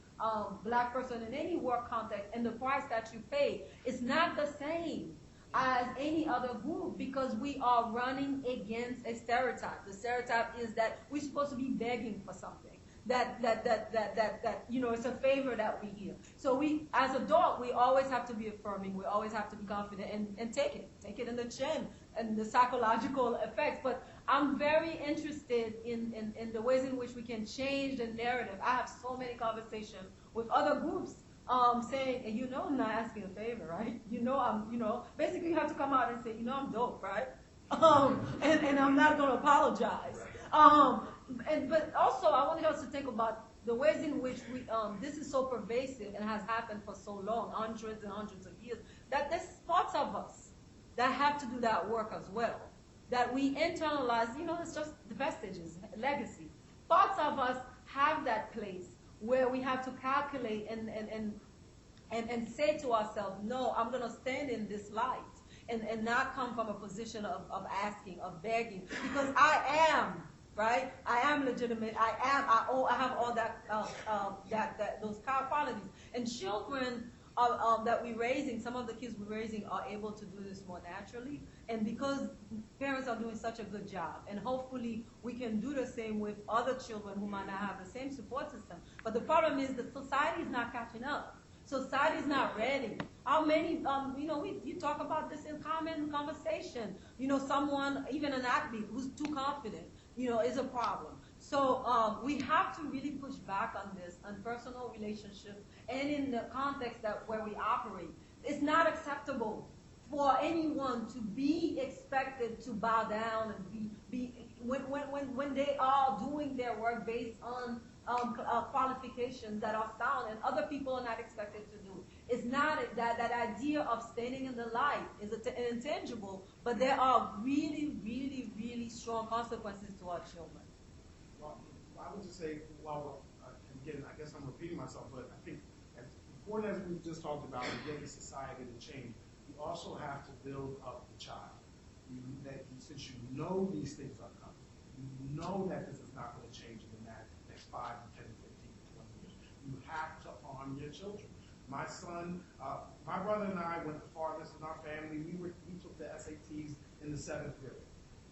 black person in any work context, and the price that you pay is not the same as any other group because we are running against a stereotype. The stereotype is that we're supposed to be begging for something. That it's a favor that we hear. So we, as adults, we always have to be affirming. We always have to be confident and take it in the chin and the psychological effects. But I'm very interested in the ways in which we can change the narrative. I have so many conversations with other groups saying, I'm not asking a favor, right? Basically you have to come out and say, I'm dope, right? And I'm not going to apologize. But also, I wanted us to think about the ways in which this is so pervasive and has happened for so long, hundreds and hundreds of years, that there's parts of us that have to do that work as well. That we internalize, it's just the vestiges, legacy. Parts of us have that place where we have to calculate and say to ourselves, no, I'm going to stand in this light and not come from a position of asking, of begging, because I am. Right? I am legitimate. I have all those qualities. And children that we're raising, some of the kids we're raising are able to do this more naturally. And because parents are doing such a good job, and hopefully we can do the same with other children who might not have the same support system. But the problem is that society is not catching up. Society's not ready. How many, you talk about this in common conversation. Someone, even an athlete who's too confident, is a problem. So we have to really push back on this, on personal relationships, and in the context where we operate. It's not acceptable for anyone to be expected to bow down and be when they are doing their work based on qualifications that are sound and other people are not expected to do. It's not that idea of standing in the light is intangible, but there are really, really, really strong consequences to our children.
Well, I would just say, again, I guess I'm repeating myself, but I think as important as we've just talked about in getting society to change, you also have to build up the child. Since you know these things are coming, you know that this is not going to change in the next 5, 10, 15, 20 years. You have to arm your children. My son, my brother and I went the farthest in our family. We took the SATs in the 7th grade.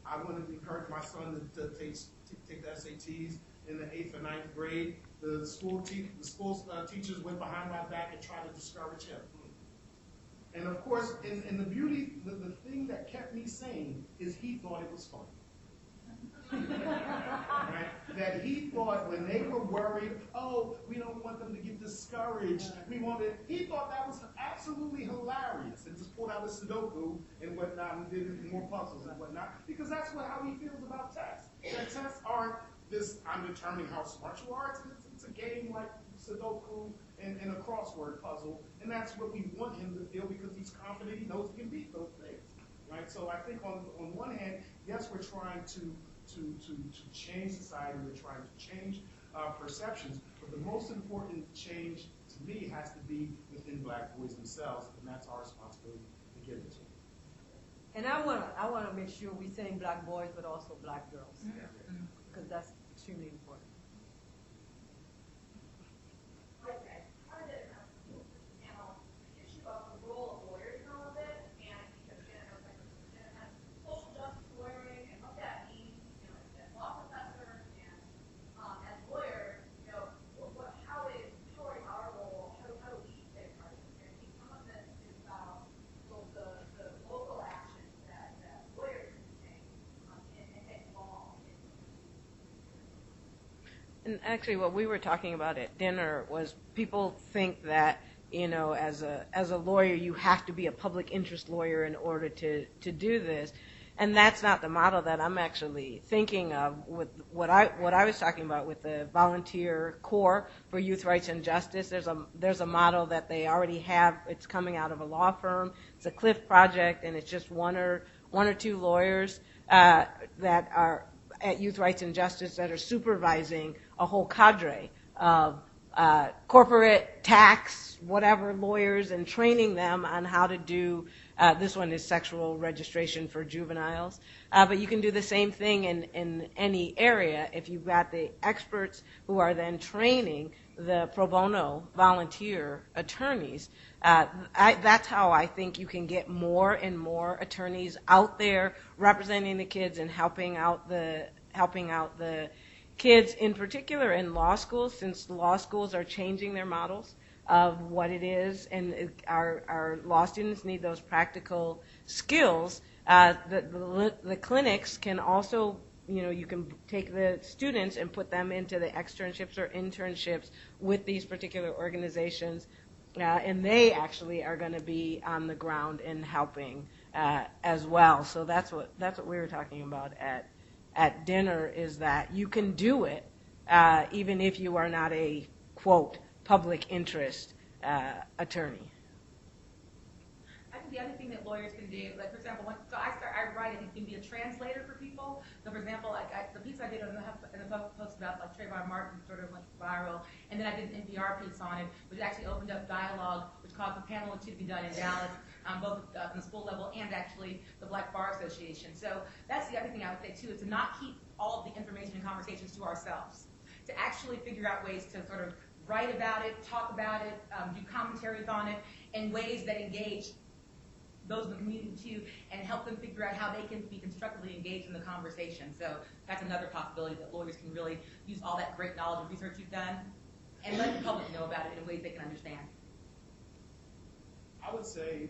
I wanted to encourage my son to take the SATs in the 8th or 9th grade. The school teachers went behind my back and tried to discourage him. And of course, in the beauty, the thing that kept me sane is he thought it was fun. Right? That he thought when they were worried, we don't want them to get discouraged. He thought that was absolutely hilarious, and just pulled out a Sudoku and whatnot and did more puzzles and whatnot, because that's how he feels about tests. That tests aren't this, I'm determining how smart you are. It's a game like Sudoku and a crossword puzzle, and that's what we want him to feel, because he's confident he knows he can beat those things. Right? So I think on one hand, yes, we're trying to change society, we're trying to change perceptions, but the most important change to me has to be within black boys themselves, and that's our responsibility to give it to them.
And I want to make sure we're saying black boys, but also black girls, because that's extremely important.
Okay, I wanted to ask you panel the issue of the role of lawyers in all of it, and because Janet has social justice lawyering and what that means, as law professors and as lawyers, how is our role? How do we play a part of this? I think some of this is about the local actions that lawyers can take and get involved in.
And actually, what we were talking about at dinner was people think that, as a lawyer, you have to be a public interest lawyer in order to do this. And that's not the model that I'm actually thinking of with what I was talking about with the volunteer corps for youth rights and justice. There's a model that they already have. It's coming out of a law firm. It's a Cliff project, and it's just one or two lawyers that are at Youth Rights and Justice that are supervising a whole cadre of corporate tax, whatever lawyers, and training them on how to do, this one is sexual registration for juveniles, but you can do the same thing in any area if you've got the experts who are then training the pro bono volunteer attorneys. That's how I think you can get more and more attorneys out there representing the kids and helping out the kids, in particular in law schools, since law schools are changing their models of what it is, and our law students need those practical skills. The clinics can also, you can take the students and put them into the externships or internships with these particular organizations, and they actually are going to be on the ground and helping as well. So that's what we were talking about at dinner, is that you can do it even if you are not a, quote, public interest attorney.
I think the other thing that lawyers can do, like for example, I write and can be a translator for people. So for example, the piece I did in the post about Trayvon Martin sort of went viral, and then I did an NPR piece on it, which actually opened up dialogue, which caused a panel or two to be done in Dallas, both on the school level and actually the Black Bar Association. So that's the other thing I would say too, is to not keep all of the information and conversations to ourselves, to actually figure out ways to sort of write about it, talk about it, do commentaries on it in ways that engage those in the community too, and help them figure out how they can be constructively engaged in the conversation. So that's another possibility, that lawyers can really use all that great knowledge and research you've done and let the public know about it in ways they can understand.
I would say,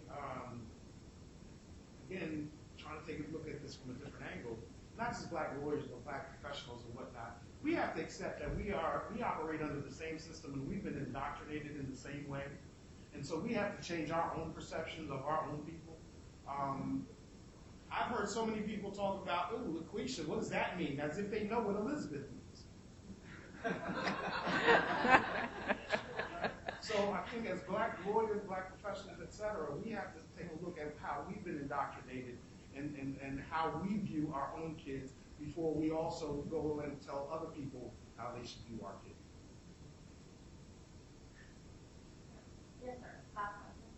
again, trying to take a look at this from a different angle, not just black lawyers, but black professionals and whatnot, we have to accept that we operate under the same system and we've been indoctrinated in the same way. And so we have to change our own perceptions of our own people. I've heard so many people talk about, ooh, LaQuisha, what does that mean? As if they know what Elizabeth means. So I think as black lawyers, black professionals, et cetera, we have to take a look at how we've been indoctrinated and how we view our own kids before we also go and tell other people how they should view our kids.
Yes, sir. Last question.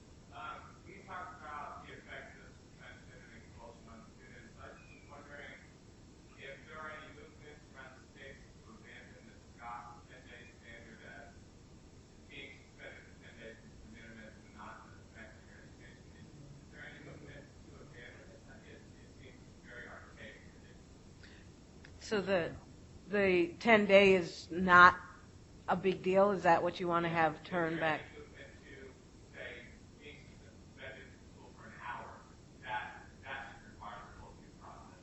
We talked about the effects of suspension and expulsion on students. I was just wondering if there are any movements around the states to abandon the SCOT 10-day standard as being suspended for 10 days is the minimum and not affecting your education. Is there any movement to abandon it? It seems very archaic.
So the 10-day is not a big deal? Is that what you want to have turned back?
Movement to say being suspended from school for an hour, that should require the whole due process.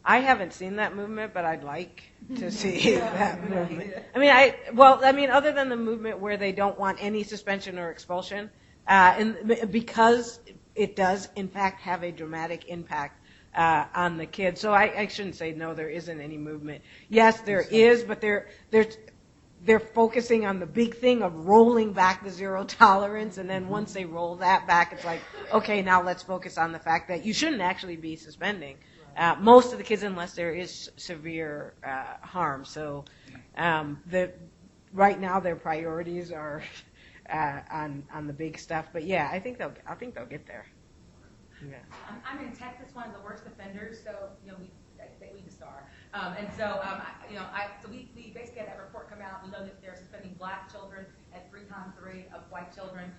I haven't seen that movement, but I'd like to see that movement. I mean, other than the movement where they don't want any suspension or expulsion, and because it does, in fact, have a dramatic impact on the kids. So I shouldn't say no, there isn't any movement. Yes, there is, but they're focusing on the big thing of rolling back the zero tolerance, and then once they roll that back, it's like, okay, now let's focus on the fact that you shouldn't actually be suspending most of the kids unless there is severe harm. So right now their priorities are on the big stuff. But yeah, I think they'll get there. Yeah.
I'm in Texas, one of the worst offenders, so we just are. So we basically had that report come out. We know that they're suspending black children at 3 times the rate of white children,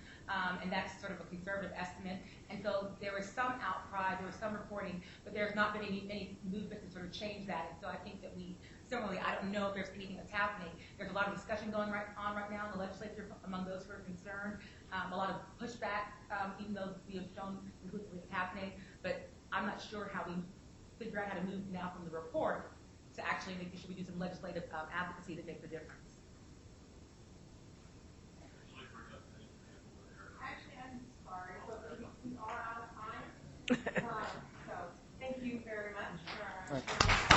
and that's sort of a conservative estimate. And so there was some outcry, there was some reporting, but there's not been any movement to sort of change that. And so I think that similarly, I don't know if there's anything that's happening. There's a lot of discussion going on right now in the legislature among those who are concerned. A lot of pushback, even though we have shown conclusively it's happening. But I'm not sure how we figure out how to move now from the report to actually making sure we do some legislative advocacy that makes a difference.
Actually, I'm sorry, but we are out of time. So thank you very much for